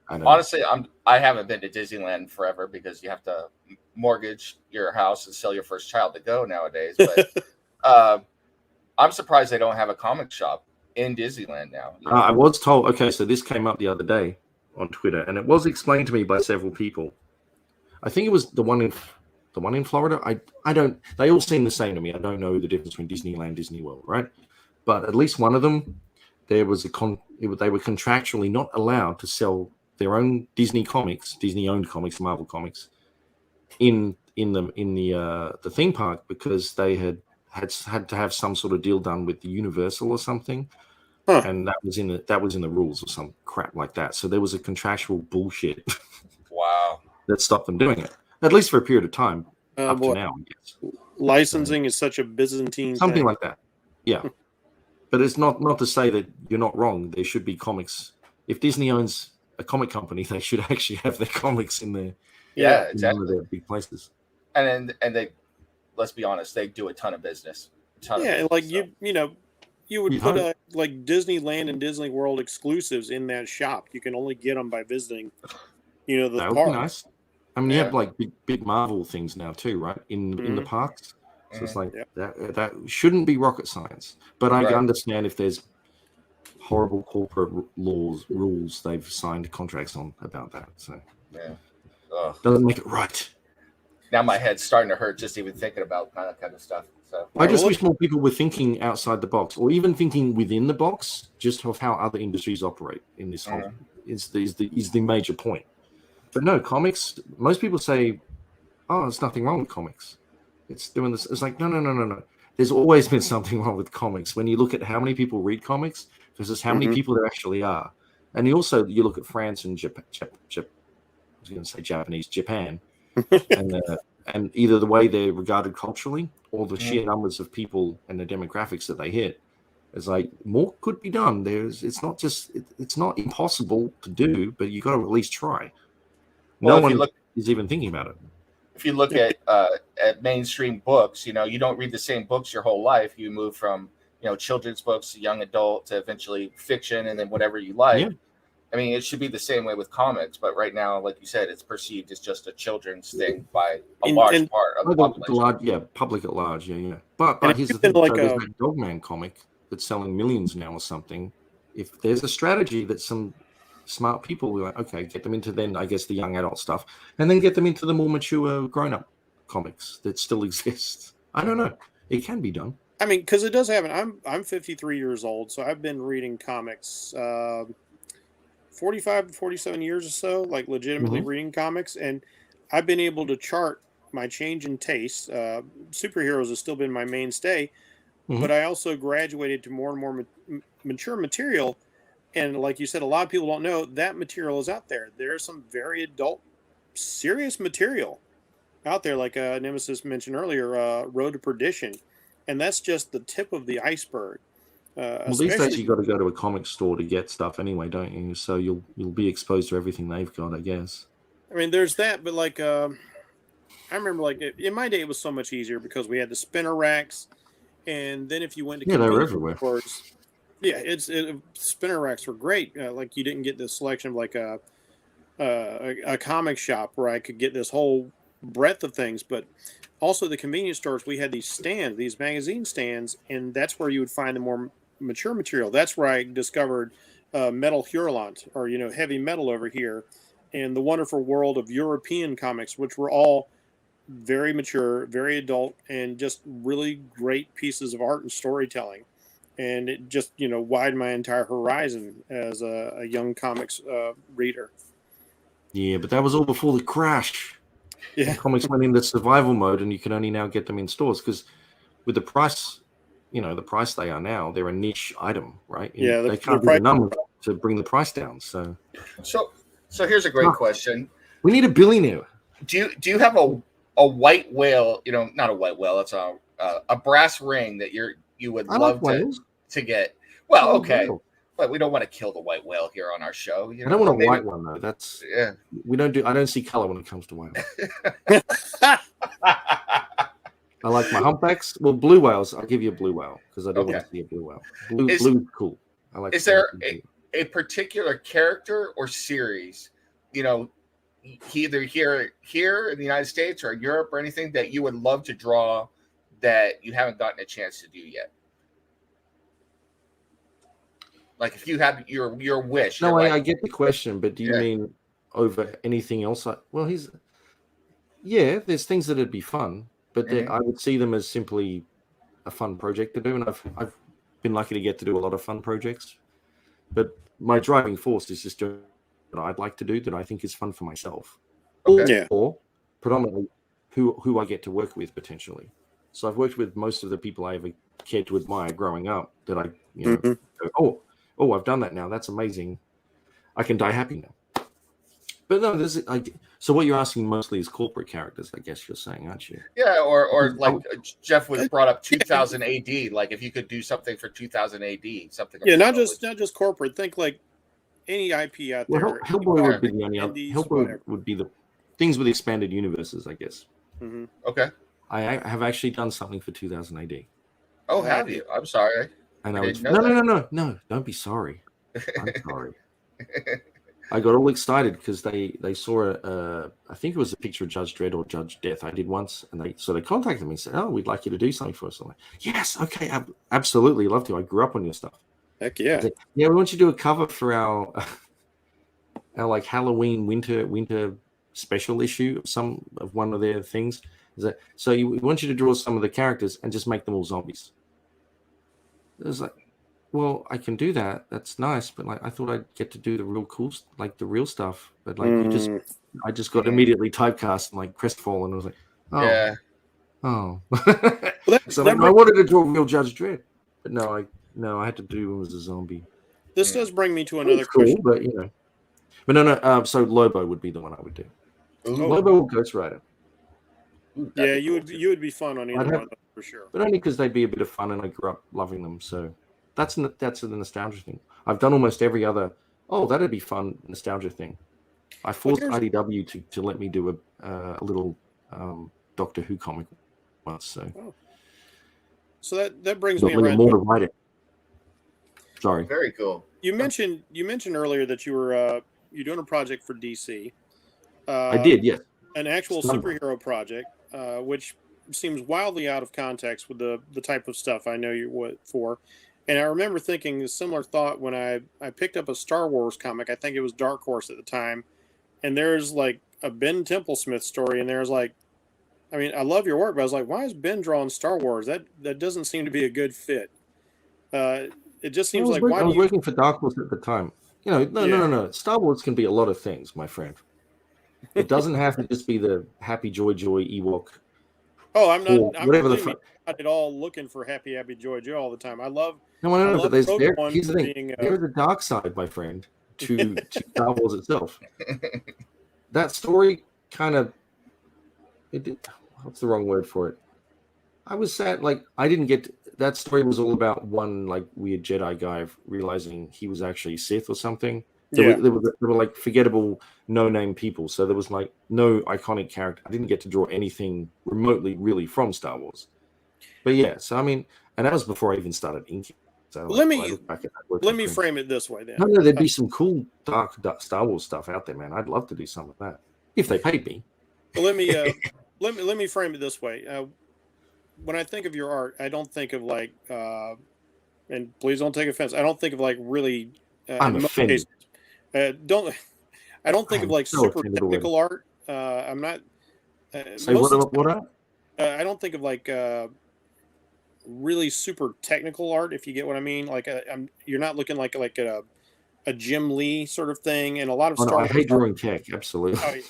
honestly, I haven't been to Disneyland forever because you have to mortgage your house and sell your first child to go nowadays. But I'm surprised they don't have a comic shop in Disneyland now. I was told. Okay, so this came up the other day on Twitter, and it was explained to me by several people. I think it was the one in Florida. I don't. They all seem the same to me. I don't know the difference between Disneyland, Disney World, right? But at least one of them, there was they were contractually not allowed to sell their own Disney comics, Disney-owned comics, Marvel comics, in in the theme park because they had to have some sort of deal done with the Universal or something, and that was in the rules or some crap like that. So there was a contractual bullshit. Wow. That stopped them doing it, at least for a period of time up to now, I guess. Licensing is such a Byzantine something thing. like that. Yeah. But it's not to say that you're not wrong. There should be comics. If Disney owns a comic company, they should actually have their comics in there. Yeah, exactly. One of their big places. And they, let's be honest, they do a ton of business. Like you would put like Disneyland and Disney World exclusives in that shop. You can only get them by visiting, the that park. would be nice. I mean, you have like big Marvel things now too, right? In the parks. So it's like that shouldn't be rocket science. But I understand if there's horrible corporate rules they've signed contracts on about that. So doesn't make it right. Now my head's starting to hurt just even thinking about that kind of stuff. So I just wish more people were thinking outside the box, or even thinking within the box, just of how other industries operate in this whole is the major point. But no, comics. Most people say, "Oh, there's nothing wrong with comics. It's doing this." It's like no. There's always been something wrong with comics. When you look at how many people read comics versus how many people there actually are, and you look at France and Japan. I was going to say Japanese, Japan, and either the way they're regarded culturally or the sheer numbers of people and the demographics that they hit. It's like more could be done. It's not impossible to do, but you got to at least try. No one is even thinking about it. If you look at mainstream books, you don't read the same books your whole life. You move from children's books to young adult to eventually fiction, and then whatever you like. Yeah. I mean, it should be the same way with comics, but right now, like you said, it's perceived as just a children's thing by a large part of the population. Public at large, yeah. But here's the thing: there's that Dogman comic that's selling millions now or something. If there's a strategy that some smart people were like, okay, get them into then I guess the young adult stuff, and then get them into the more mature grown-up comics that still exist. I don't know. It can be done. I mean, because it does happen. I'm 53 years old, so I've been reading comics 45 to 47 years or so, like legitimately reading comics, and I've been able to chart my change in taste. Superheroes has still been my mainstay, but I also graduated to more and more mature material. And like you said, a lot of people don't know that material is out there. There's some very adult, serious material out there, like Nemesis mentioned earlier, Road to Perdition. And that's just the tip of the iceberg. These days you got to go to a comic store to get stuff anyway, don't you? So you'll be exposed to everything they've got, I guess. I mean, there's that, but like I remember, like in my day, it was so much easier because we had the spinner racks, and then if you went to they were everywhere. Stores, spinner racks were great. Like you didn't get this selection of like a comic shop where I could get this whole breadth of things, but also the convenience stores, we had these stands, these magazine stands, and that's where you would find the more mature material. That's where I discovered Metal Hurlant, or heavy metal over here, and the wonderful world of European comics, which were all very mature, very adult, and just really great pieces of art and storytelling. And it just widened my entire horizon as a young comics reader. Yeah, but that was all before the crash. Yeah, comics went into survival mode, and you can only now get them in stores because with the price, the price they are now, they're a niche item, right? Yeah, they can't do the number to bring the price down. So here's a great question. We need a billionaire. Do you have a white whale? Not a white whale. It's a brass ring that you would love to get. Well, okay. But we don't want to kill the white whale here on our show. I don't want a white one though. That's we don't do. I don't see color when it comes to white whale. I like my humpbacks. Well, blue whales. I'll give you a blue whale because I don't want to see a blue whale. Blue, cool. I like. Is there a particular character or series, either here in the United States or Europe or anything that you would love to draw that you haven't gotten a chance to do yet? Like if you had your wish. No, I get the question, but do you mean over anything else? There's things that'd be fun, but I would see them as simply a fun project to do, and I've been lucky to get to do a lot of fun projects. But my driving force is just doing what I'd like to do that I think is fun for myself. Okay. Or predominantly who I get to work with potentially. So I've worked with most of the people I ever cared to admire growing up. That I, go, oh, I've done that now. That's amazing. I can die happy now. But no, so what you're asking mostly is corporate characters, I guess you're saying, aren't you? Yeah, or like Jeff was brought up 2000 AD. Like if you could do something for 2000 AD, something. Yeah, not just corporate. Think like any IP out there. Well, Hellboy would be the only other. Hellboy would be the things with expanded universes, I guess. Mm-hmm. Okay. I have actually done something for 2000 AD. Oh, have you? I'm sorry. And no, don't be sorry. I'm sorry. I got all excited because they saw I think it was a picture of Judge Dredd or Judge Death I did once, and they contacted me and said, "Oh, we'd like you to do something for us." I'm like, "Yes, okay, absolutely, love to. I grew up on your stuff." Heck yeah! Said, yeah, we want you to do a cover for our like Halloween winter special issue of one of their things. So we want you to draw some of the characters and just make them all zombies. It was like, well, I can do that. That's nice, but like I thought I'd get to do the real cool, like the real stuff. But like I just got immediately typecast and like crestfallen. I was like, oh, yeah, oh. So I wanted to draw real Judge Dredd, but no, I had to do him as a zombie. This does bring me to another question, but no. So Lobo would be the one I would do. Ooh. Lobo or Ghost Rider. Yeah, you would be fun on either one for sure. But only because they'd be a bit of fun, and I grew up loving them. So that's a nostalgia thing. I've done almost every other. Oh, that'd be fun nostalgia thing. I forced IDW to let me do a little Doctor Who comic once. So that brings me around. More to write it. Sorry. Very cool. You mentioned earlier that you were you're doing a project for DC. I did, yes. An actual superhero project, which seems wildly out of context with the type of stuff I know you for. And I remember thinking a similar thought when I picked up a Star Wars comic. I think it was Dark Horse at the time. And there's like a Ben Templesmith story. And there's like, I mean, I love your work, but I was like, why is Ben drawing Star Wars? That doesn't seem to be a good fit. It just seems I was working for Dark Horse at the time. No. Star Wars can be a lot of things, my friend. It doesn't have to just be the happy, joy, Ewok. Oh, I'm not. I'm whatever not at all looking for happy, joy all the time. I love. No. But here's the thing. There's a dark side, my friend, to Star Wars itself. That story kind of. What's the wrong word for it? I was sad. Like I didn't get. That story was all about one like weird Jedi guy realizing he was actually Sith or something. They were like forgettable, no-name people. So there was like no iconic character. I didn't get to draw anything remotely really from Star Wars. But yeah, so I mean, and that was before I even started inking. So let me frame it this way then. No, there'd be some cool dark Star Wars stuff out there, man. I'd love to do some of that if they paid me. Well, let me frame it this way. When I think of your art, I don't think of like, and please don't take offense. I don't think of like really. I'm offended. I don't think of like super technical art. I'm not. Say what? I don't think of like really super technical art. If you get what I mean, like you're not looking like a Jim Lee sort of thing, and a lot of Star Wars. I hate drawing tech. Absolutely.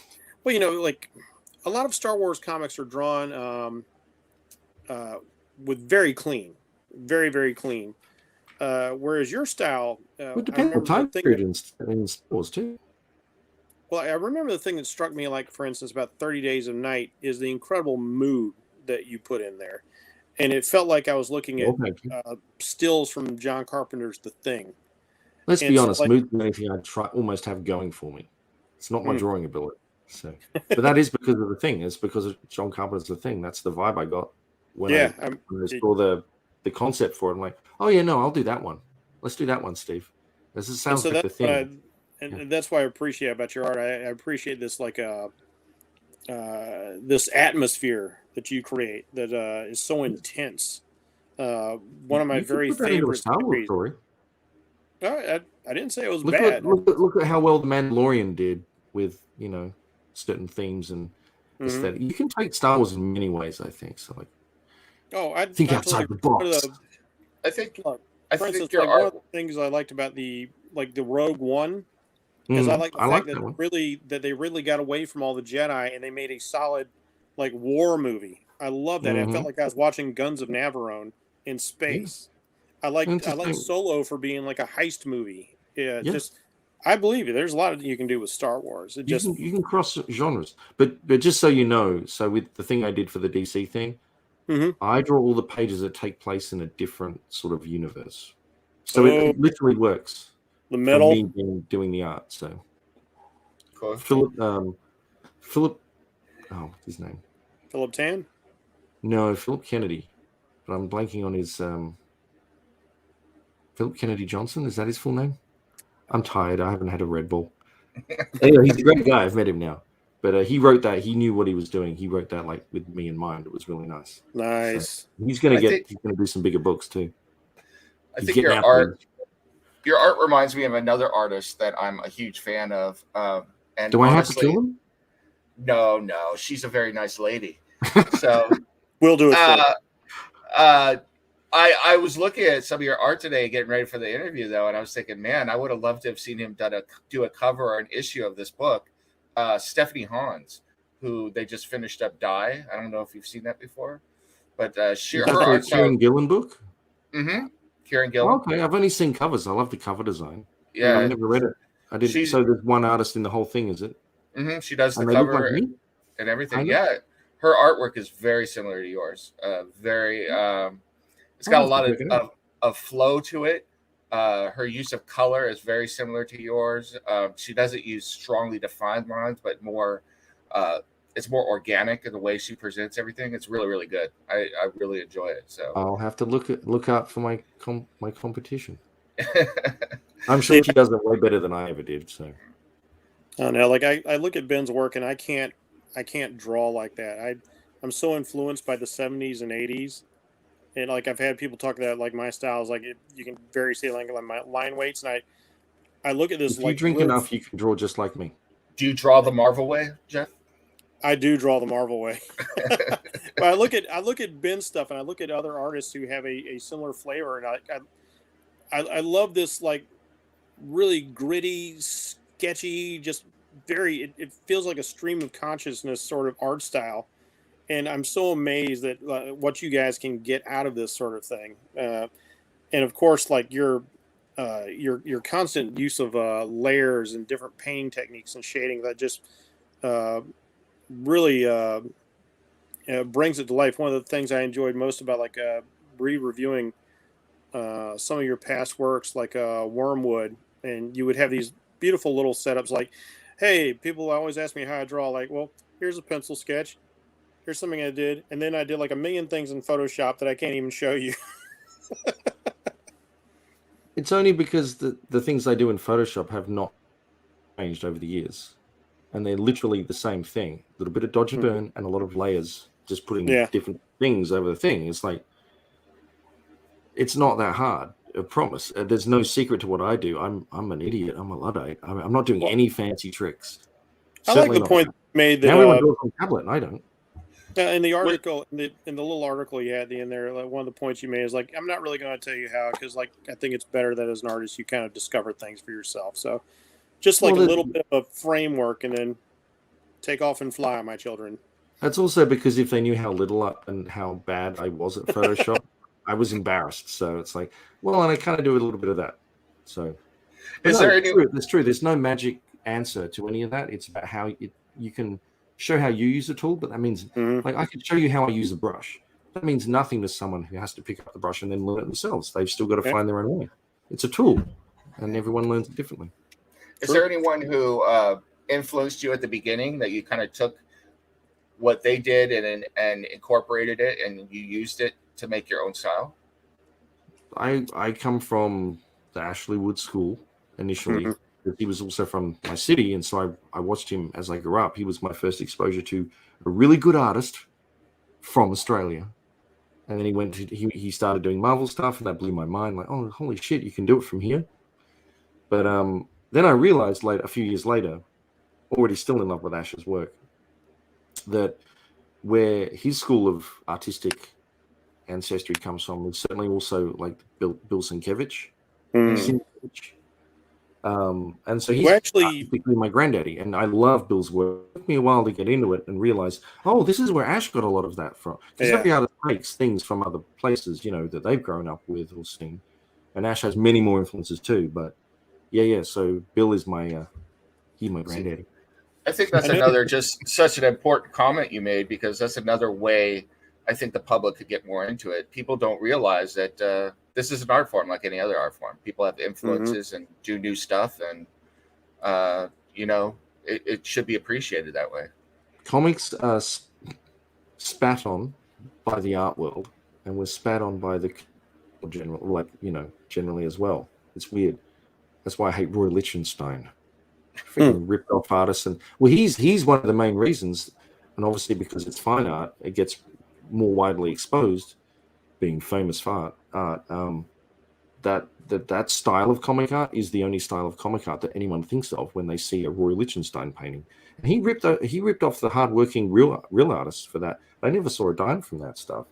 Well, like a lot of Star Wars comics are drawn with very clean, very very clean. Whereas your style, it depends on time period in Star Wars too. Well, I remember the thing that struck me, like for instance, about 30 Days of Night, is the incredible mood that you put in there, and it felt like I was looking at stills from John Carpenter's The Thing. Let's be honest, mood's the only thing I almost have going for me. It's not my drawing ability, so but that is because of The Thing. It's because of John Carpenter's The Thing. That's the vibe I got when I saw the concept for it. I'm like, oh yeah, no, I'll do that one. Let's do that one, Steve. This sounds like The Thing. And that's why I appreciate about your art. I appreciate this like this atmosphere that you create that is so intense. One of my very favorite stories. I didn't say it was bad. Look at how well the Mandalorian did with certain themes and aesthetic. You can take Star Wars in many ways, I think. So like. I think outside the box. I think one of the things I liked about the Rogue One is I like the fact that they really got away from all the Jedi and they made a solid like war movie. I love that. I felt like I was watching Guns of Navarone in space. I like Solo for being like a heist movie. Yeah, just I believe you. There's a lot you can do with Star Wars. You can cross genres, but just so you know, so with the thing I did for the DC thing, I draw all the pages that take place in a different sort of universe. So it literally works. The metal. For me doing the art. So cool. Philip. Oh, what's his name? Philip Tan? No, Philip Kennedy. But I'm blanking on his Philip Kennedy Johnson. Is that his full name? I'm tired. I haven't had a Red Bull. Anyway, he's a great guy. I've met him now. But he wrote that. He knew what he was doing. He wrote that like with me in mind. It was really nice. Nice. So he's gonna do some bigger books too. I think your art reminds me of another artist that I'm a huge fan of. And do I have to kill him? No. She's a very nice lady. So we'll do it. I was looking at some of your art today, getting ready for the interview, though, and I was thinking, man, I would have loved to have seen him do a cover or an issue of this book. Stephanie Hans, who they just finished up Die. I don't know if you've seen that before, but her art. Kieran Gillen book. Kieran Gillen. Oh, okay, I've only seen covers. I love the cover design. Yeah, I've never read it. I did. So there's one artist in the whole thing, is it? She does the cover and everything. Yeah, her artwork is very similar to yours. It's got a lot of flow to it. Her use of color is very similar to yours. She doesn't use strongly defined lines, but more. It's more organic in the way she presents everything. It's really, really good. I really enjoy it. So I'll have to look out for my competition. I'm sure she does it way better than I ever did. So I know, like I look at Ben's work and I can't draw like that. I'm so influenced by the 70s and 80s, and like I've had people talk that like my style is like you can very see like my line weights, and I look at this. If you drink enough, you can draw just like me. Do you draw the Marvel way, Jeff? I do draw the Marvel way, but I look at Ben's stuff and I look at other artists who have a similar flavor, and I love this like really gritty, sketchy, just very. It feels like a stream of consciousness sort of art style, and I'm so amazed at what you guys can get out of this sort of thing. And of course, like your constant use of layers and different painting techniques and shading that just really brings it to life. One of the things I enjoyed most about like re-reviewing some of your past works, like Wormwood, and you would have these beautiful little setups like, hey, people always ask me how I draw. Like, well, here's a pencil sketch. Here's something I did. And then I did like a million things in Photoshop that I can't even show you. It's only because the things I do in Photoshop have not changed over the years. And they're literally the same thing. A little bit of dodge and burn and a lot of layers, just putting different things over the thing. It's like, it's not that hard. I promise. There's no secret to what I do. I'm an idiot. I'm a Luddite. I'm not doing any fancy tricks. I like the point made that everyone draws on tablet, and I don't. In the article, in the little article you had at the end there, like one of the points you made is like, I'm not really going to tell you how, because like I think it's better that as an artist you kind of discover things for yourself. So just like a little bit of a framework, and then take off and fly, my children. That's also because if they knew how little and how bad I was at Photoshop, I was embarrassed. So it's like, well, and I kind of do a little bit of that. So it's true. There's no magic answer to any of that. It's about how you can show how you use the tool, but that means like I can show you how I use a brush. That means nothing to someone who has to pick up the brush and then learn it themselves. They've still got to find their own way. It's a tool, and everyone learns it differently. Is there anyone who influenced you at the beginning that you kind of took what they did and incorporated it and you used it to make your own style? I come from the Ashley Wood School initially. He was also from my city, and so I watched him as I grew up. He was my first exposure to a really good artist from Australia. And then he started doing Marvel stuff, and that blew my mind. Like, oh, holy shit, you can do it from here. But then I realized a few years later, already still in love with Ash's work, that where his school of artistic ancestry comes from is certainly also like Bill Sienkiewicz. And so he's basically my granddaddy, and I love Bill's work. It took me a while to get into it and realize, oh, this is where Ash got a lot of that from. Because every artist takes things from other places, that they've grown up with or seen. And Ash has many more influences too. But yeah. So Bill is my granddaddy. I think that's another just such an important comment you made, because that's another way I think the public could get more into it. People don't realize that this is an art form like any other art form. People have influences and do new stuff, and it should be appreciated that way. Comics are spat on by the art world, and was spat on by the generally as well. It's weird. That's why I hate Roy Lichtenstein. Freaking ripped off artists, and he's one of the main reasons, and obviously because it's fine art, it gets more widely exposed, being famous for art. That style of comic art is the only style of comic art that anyone thinks of when they see a Roy Lichtenstein painting. And he ripped off the hardworking real artists for that. They never saw a dime from that stuff.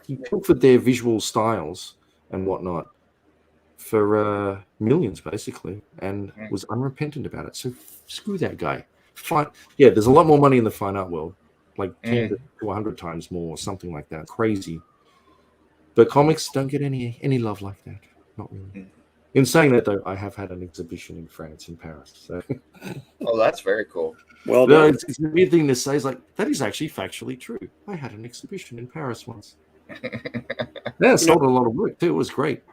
He pilfered their visual styles and whatnot for millions, basically, and was unrepentant about it. So screw that guy. There's a lot more money in the fine art world, like 10 to 100 times more, or something like that. Crazy. But comics don't get any love like that. Not really. In saying that, though, I have had an exhibition in France, in Paris. So. Oh, that's very cool. Well, no, it's a weird thing to say. It's like, that is actually factually true. I had an exhibition in Paris once. It sold a lot of work, too. It was great.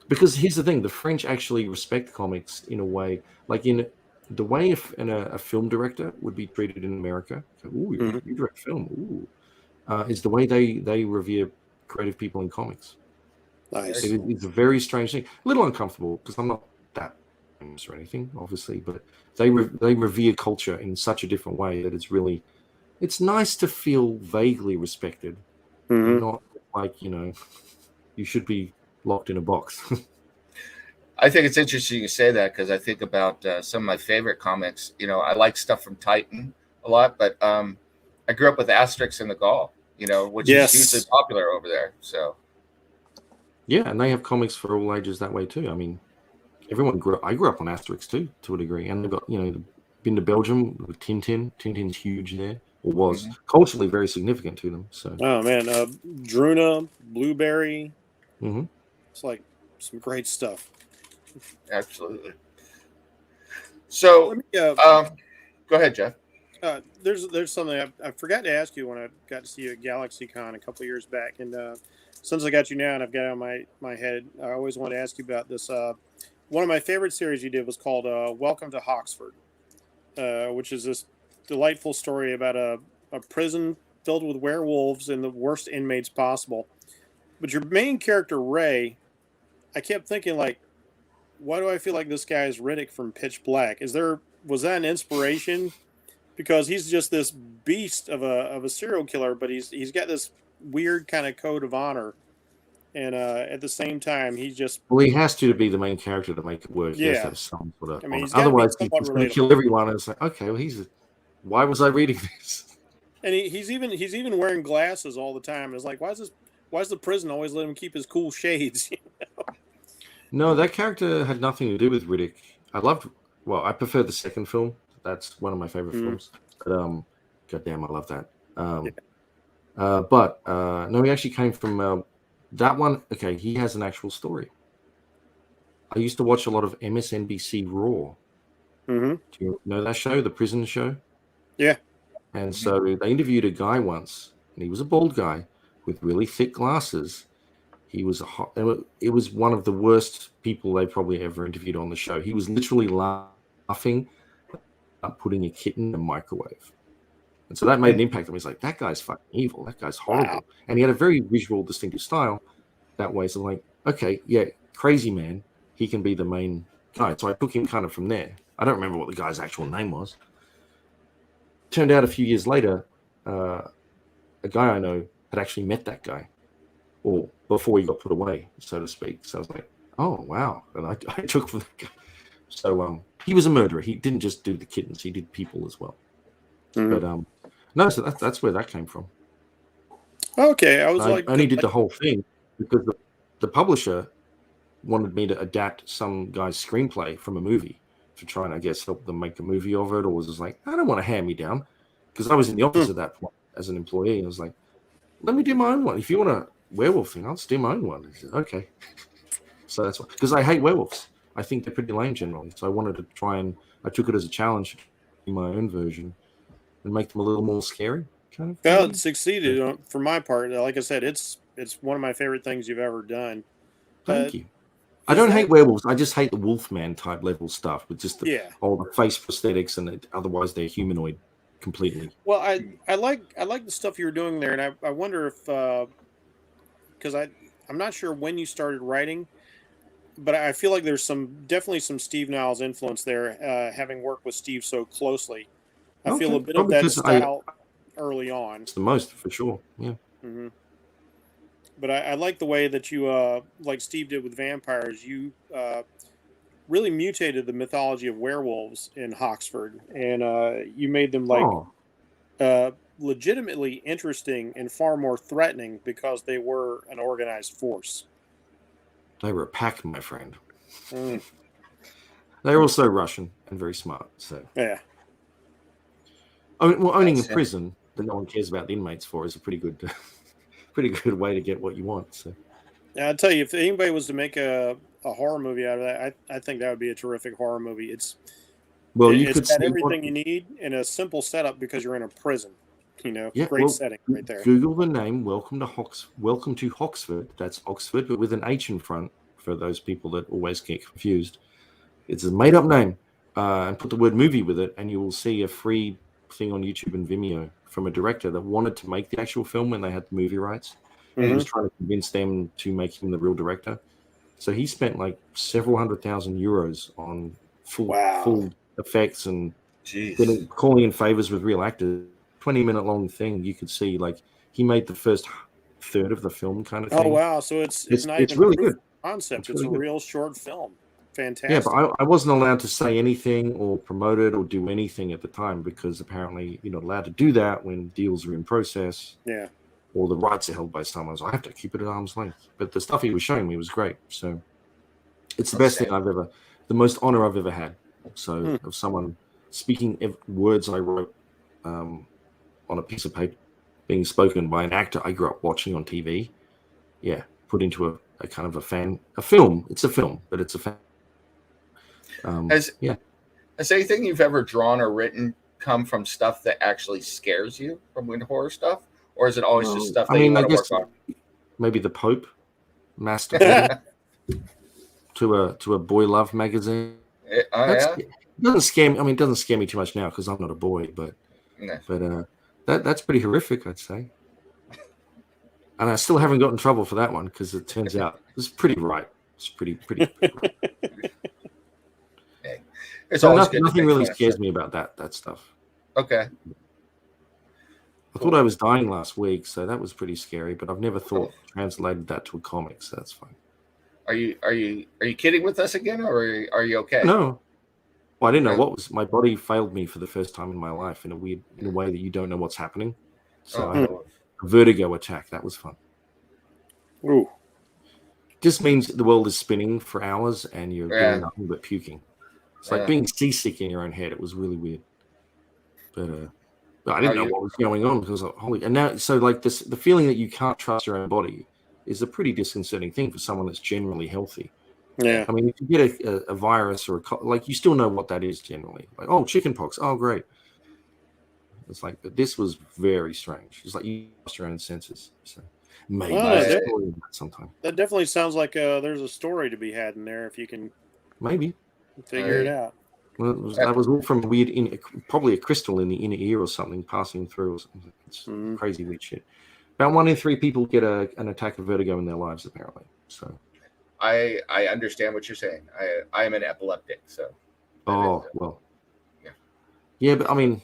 Because here's the thing, the French actually respect comics in a way, like in the way a film director would be treated in America. Ooh, you direct film. Ooh, is the way they revere creative people in comics. Nice. It's a very strange thing. A little uncomfortable because I'm not that famous or anything, obviously, but they revere culture in such a different way that it's nice to feel vaguely respected, not like you should be locked in a box. I think it's interesting you say that, because I think about some of my favorite comics. I like stuff from Titan a lot, but I grew up with Asterix and the Gaul, which is hugely popular over there. So yeah, and they have comics for all ages that way too. I mean, I grew up on Asterix too, to a degree, and they've got been to Belgium with Tintin. Tintin's huge there, or was culturally very significant to them. So oh man, Druna, Blueberry. It's like some great stuff. Absolutely. So, go ahead, Jeff. There's something I forgot to ask you when I got to see you at GalaxyCon a couple of years back, and since I got you now and I've got it on my head, I always wanted to ask you about this. One of my favorite series you did was called Welcome to Hoxford, which is this delightful story about a prison filled with werewolves and the worst inmates possible. But your main character, Ray, I kept thinking, like, why do I feel like this guy is Riddick from Pitch Black? Was that an inspiration? Because he's just this beast of a serial killer, but he's got this weird kind of code of honor, and at the same time, he has to be the main character to make it work. Yeah, he has to have some sort of. Otherwise, he's going to kill everyone. And it's like, okay, well, why was I reading this? And he's even wearing glasses all the time. And it's like, why does the prison always let him keep his cool shades? No, that character had nothing to do with Riddick. I prefer the second film. That's one of my favorite films. But goddamn, I love that. No, he actually came from that one. Okay, he has an actual story. I used to watch a lot of MSNBC Raw. Do you know that show, the prison show? Yeah. And so they interviewed a guy once, and he was a bald guy with really thick glasses. It was one of the worst people they probably ever interviewed on the show. He was literally laughing at putting a kitten in a microwave. And so that made an impact on me. He's like, that guy's fucking evil. That guy's horrible. Wow. And he had a very visual, distinctive style that way. So I'm like, okay, yeah, crazy man. He can be the main guy. So I took him kind of from there. I don't remember what the guy's actual name was. Turned out a few years later, a guy I know had actually met that guy, or before he got put away, so to speak. So I was like, oh, wow. And I took from that guy. So he was a murderer. He didn't just do the kittens. He did people as well. But no, so that's where that came from. Okay. I only did the whole thing because the publisher wanted me to adapt some guy's screenplay from a movie. to try and, I guess, help them make a movie of it, or was just like, I don't want to hand me down, because I was in the office at that point as an employee. I was like, let me do my own one. If you want a werewolf thing, I'll just do my own one. He said, okay. So that's why, because I hate werewolves. I think they're pretty lame generally. So I wanted to try and I took it as a challenge in my own version and make them a little more scary. Kind of. Well, it succeeded for my part. Like I said, it's one of my favorite things you've ever done. Thank you. I don't hate werewolves. I just hate the Wolfman type level stuff with just all the face prosthetics and otherwise they're humanoid completely. Well, I like the stuff you were doing there, and I wonder if because I'm not sure when you started writing, but I feel like there's definitely some Steve Niles influence there, having worked with Steve so closely. I feel a bit of that style early on. It's the most for sure. Yeah. Mm-hmm. But I like the way that you, like Steve did with vampires, you really mutated the mythology of werewolves in Hoxford, and you made them legitimately interesting and far more threatening because they were an organized force. They were a pack, my friend. They're also Russian and very smart. So yeah. Owning a prison that no one cares about the inmates for is a pretty good way to get what you want. So, I'll tell you, if anybody was to make a horror movie out of that, I think that would be a terrific horror movie. It's got everything you need in a simple setup because you're in a prison. Great setting right there. Google the name. Welcome to Hoxford. That's Oxford, but with an H in front for those people that always get confused. It's a made-up name, and put the word movie with it, and you will see a free thing on YouTube and Vimeo from a director that wanted to make the actual film when they had the movie rights. Mm-hmm. And he was trying to convince them to make him the real director. So he spent like several €100,000 on full effects and then calling in favors with real actors. 20-minute long thing. You could see like he made the first third of the film kind of thing. Oh wow! So it's not even really good concept. It's a real short film. Fantastic. Yeah, but I wasn't allowed to say anything or promote it or do anything at the time because apparently you're not allowed to do that when deals are in process. Yeah. Or the rights are held by someone. So I have to keep it at arm's length. But the stuff he was showing me was great. So it's the best thing the most honor I've ever had. So of someone speaking words I wrote on a piece of paper being spoken by an actor I grew up watching on TV. Yeah, put into a kind of a film. It's a film, but it's a fan. Has anything you've ever drawn or written come from stuff that actually scares you from horror stuff, or is it always just stuff that you want to work on? Maybe the Pope masturbating to a boy love magazine. It doesn't scare me. I mean, it doesn't scare me too much now because I'm not a boy, but that's pretty horrific, I'd say. And I still haven't gotten in trouble for that one because it turns out it's pretty right. It's pretty. It's always nothing really scares me about that stuff. Okay. I thought I was dying last week, so that was pretty scary. But I've never translated that to a comic, so that's fine. Are you kidding with us again, or are you okay? No. Well, I didn't know what was. My body failed me for the first time in my life in a way that you don't know what's happening. So I had a vertigo attack. That was fun. Ooh. Just means the world is spinning for hours and you're doing nothing but puking. It's like being seasick in your own head. It was really weird. But I didn't know what was going on because and now so like the feeling that you can't trust your own body is a pretty disconcerting thing for someone that's generally healthy. Yeah. I mean, if you get a virus or you still know what that is generally. Like, chickenpox. Oh, great. It's like, but this was very strange. It's like you lost your own senses. So maybe sometime. That definitely sounds like there's a story to be had in there if you can figure it out. Well, that was all from probably a crystal in the inner ear or something passing through. Or something. It's crazy weird shit. About 1 in 3 people get an attack of vertigo in their lives, apparently. So I understand what you're saying. I am an epileptic, so. Yeah, but I mean,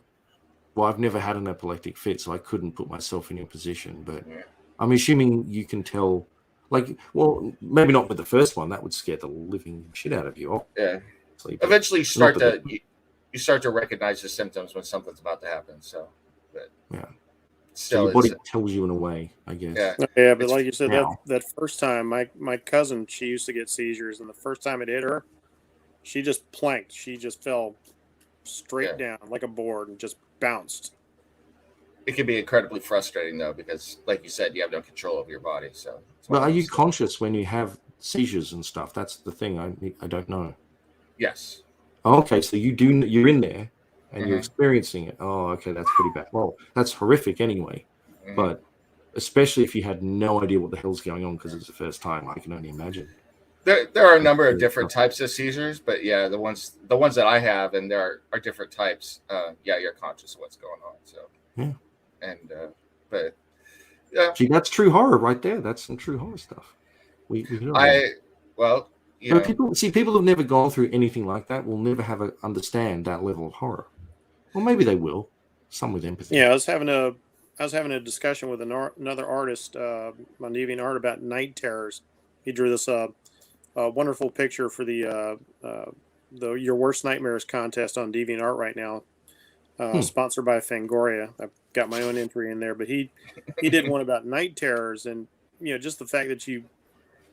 I've never had an epileptic fit, so I couldn't put myself in your position. But I'm assuming you can tell. Maybe not with the first one. That would scare the living shit out of you. Yeah. Eventually, you start to recognize the symptoms when something's about to happen. So, still, your body tells you in a way, I guess. Yeah, but like you said, that first time, my cousin, she used to get seizures, and the first time it hit her, she just planked. She just fell straight down like a board and just bounced. It can be incredibly frustrating though, because like you said, you have no control over your body. So, well, are you conscious when you have seizures and stuff? That's the thing. I don't know. Yes. Okay, so you're in there and you're experiencing it. Oh, okay, that's pretty bad. Well, that's horrific anyway. But especially if you had no idea what the hell's going on because it's the first time, I can only imagine. There are a number of different types of seizures, but yeah, the ones that I have, and there are different types. Yeah, you're conscious of what's going on. So yeah, and but yeah, gee, that's true horror right there. That's some true horror stuff. Well, you know, people who've never gone through anything like that will never understand that level of horror. Well, maybe they will. Some with empathy. Yeah, I was having a discussion with another artist on DeviantArt about night terrors. He drew this wonderful picture for the Your Worst Nightmares contest on DeviantArt right now, sponsored by Fangoria. I've got my own entry in there, but he did one about night terrors, and just the fact that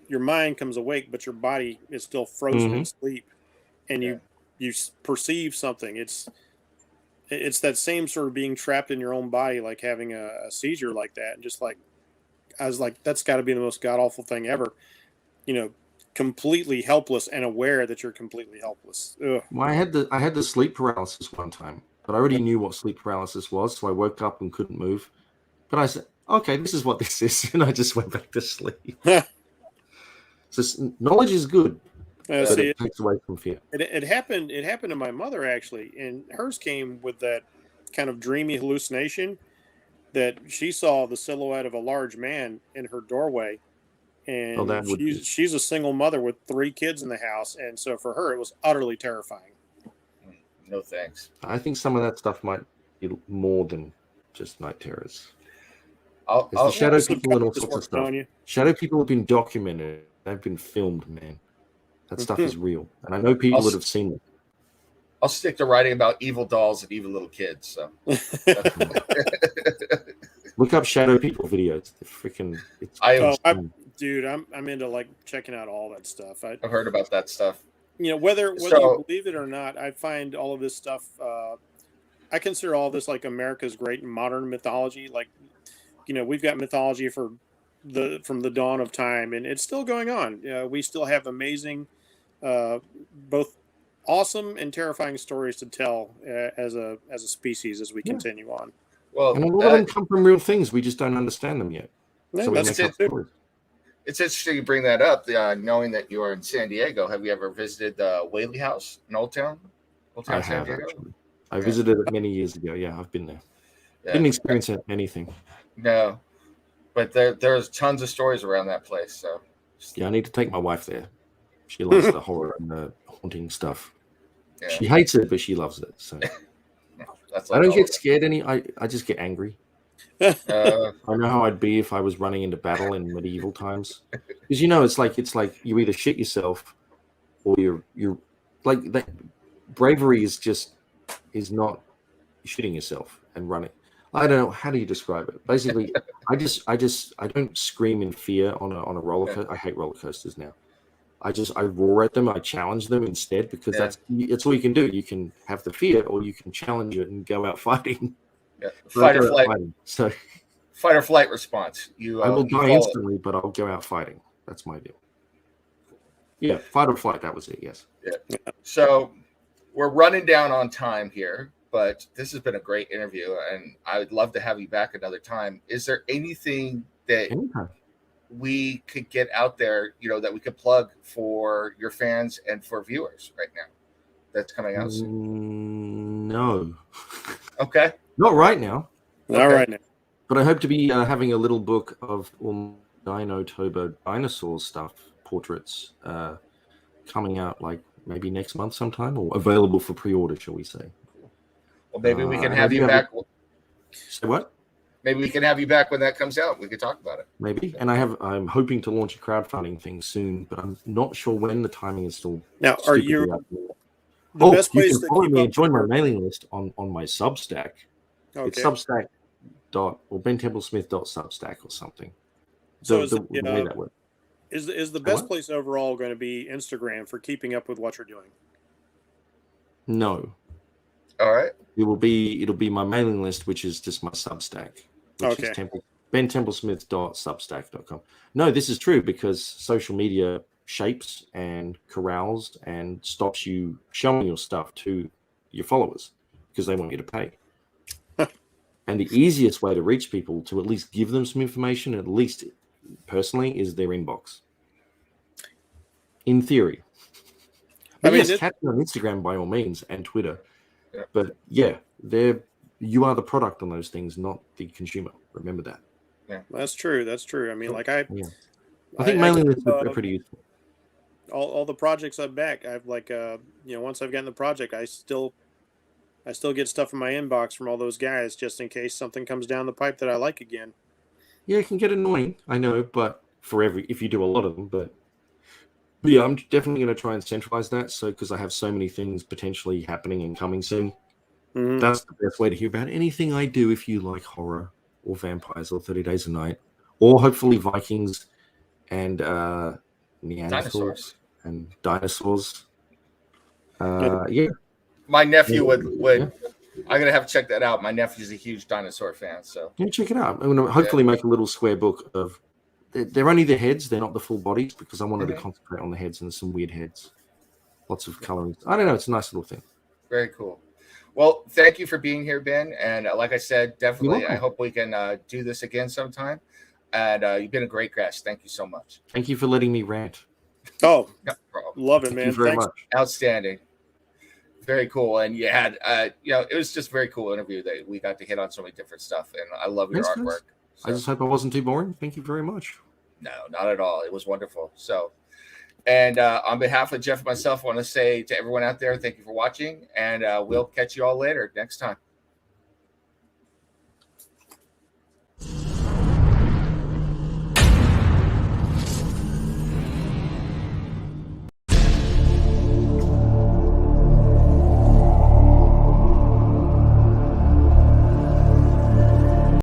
your mind comes awake, but your body is still frozen in sleep, and you perceive something. It's that same sort of being trapped in your own body, like having a seizure like that, and just like I was like, that's got to be the most god awful thing ever. Completely helpless and aware that you're completely helpless. Ugh. Well, I had the sleep paralysis one time, but I already knew what sleep paralysis was, so I woke up and couldn't move. But I said, "Okay, this is what this is," and I just went back to sleep. So knowledge is good, but it takes away from fear. It happened to my mother actually, and hers came with that kind of dreamy hallucination that she saw the silhouette of a large man in her doorway. And she's a single mother with 3 kids in the house, and so for her it was utterly terrifying. No thanks. I think some of that stuff might be more than just night terrors. I'll shadow people and all sorts of stuff. Shadow people have been documented. They've been filmed, man. That stuff is real, and I know people that have seen it. I'll stick to writing about evil dolls and evil little kids. So look up shadow people videos. They're freaking. Dude, I'm into like checking out all that stuff. I've heard about that stuff. Whether you believe it or not, I find all of this stuff. I consider all this like America's great modern mythology. Like, we've got mythology from the dawn of time, and it's still going on. We still have amazing, both awesome and terrifying stories to tell as a species as we continue on. Well, and a lot of them come from real things. We just don't understand them yet. So it's interesting you bring that up. Knowing that you are in San Diego, have you ever visited the Whaley House in Old Town? I have actually. I visited it many years ago. Yeah, I've been there. Didn't experience anything. No, but there's tons of stories around that place. So yeah, I need to take my wife there. She loves the horror and the haunting stuff. Yeah. She hates it, but she loves it. So I don't get scared I just get angry. I know how I'd be if I was running into battle in medieval times, because it's like you either shit yourself or you're like that. Bravery is not shitting yourself and running. I don't know, how do you describe it? Basically, I don't scream in fear on a roller coaster. I hate roller coasters now. I roar at them. I challenge them instead, because that's all you can do. You can have the fear, or you can challenge it and go out fighting. Yeah. Fight or flight response. I will die instantly, but I'll go out fighting. That's my deal. Yeah, fight or flight. That was it. Yes. Yeah. So we're running down on time here, but this has been a great interview, and I would love to have you back another time. Is there anything that we could get out there, that we could plug for your fans and for viewers right now that's coming out soon? No. Okay. Not right now. Not right now. But I hope to be having a little book of Dino-Toba dinosaur stuff, portraits, coming out like maybe next month sometime, or available for pre-order, shall we say. Well, maybe we can have you back. Say what? Maybe we can have you back when that comes out. We could talk about it. Maybe. And I'm hoping to launch a crowdfunding thing soon, but I'm not sure when. The timing is still. Now, are you? You can follow me and join my mailing list on my Substack. Okay. It's Substack or bentemplesmith.substack or something. So the way that works. Is the best place overall going to be Instagram for keeping up with what you're doing? No. All right. It'll be my mailing list, which is just my Substack, which is bentemplesmith.substack.com. No, this is true because social media shapes and corrals and stops you showing your stuff to your followers because they want you to pay. And the easiest way to reach people to at least give them some information, at least personally, is their inbox. In theory. But yes, catch me on Instagram by all means and Twitter. Yeah. But yeah, you are the product on those things, not the consumer. Remember that. Yeah, that's true. That's true. I mean, like I think mailing lists are pretty useful. All the projects I'm back, I've once I've gotten the project, I still get stuff in my inbox from all those guys just in case something comes down the pipe that I like again. Yeah, it can get annoying, I know, but if you do a lot of them, but yeah, I'm definitely going to try and centralize that. So, because I have so many things potentially happening and coming soon, that's the best way to hear about anything I do. If you like horror or vampires or 30 Days a Night, or hopefully Vikings and Neanderthals and dinosaurs. Yeah. My nephew would. I'm gonna have to check that out. My nephew's a huge dinosaur fan, so check it out. I'm gonna hopefully make a little square book of. They're only the heads; they're not the full bodies because I wanted to concentrate on the heads, and there's some weird heads, lots of coloring. I don't know; it's a nice little thing. Very cool. Well, thank you for being here, Ben. And like I said, definitely, I hope we can do this again sometime. And you've been a great guest. Thank you so much. Thank you for letting me rant. Oh, no love it, man. Thank you very much. Outstanding. Very cool. And you had, it was just a very cool interview that we got to hit on so many different stuff. And I love your artwork. So, I just hope I wasn't too boring. Thank you very much. No, not at all. It was wonderful. So, and on behalf of Jeff and myself, I want to say to everyone out there, thank you for watching. And we'll catch you all later next time.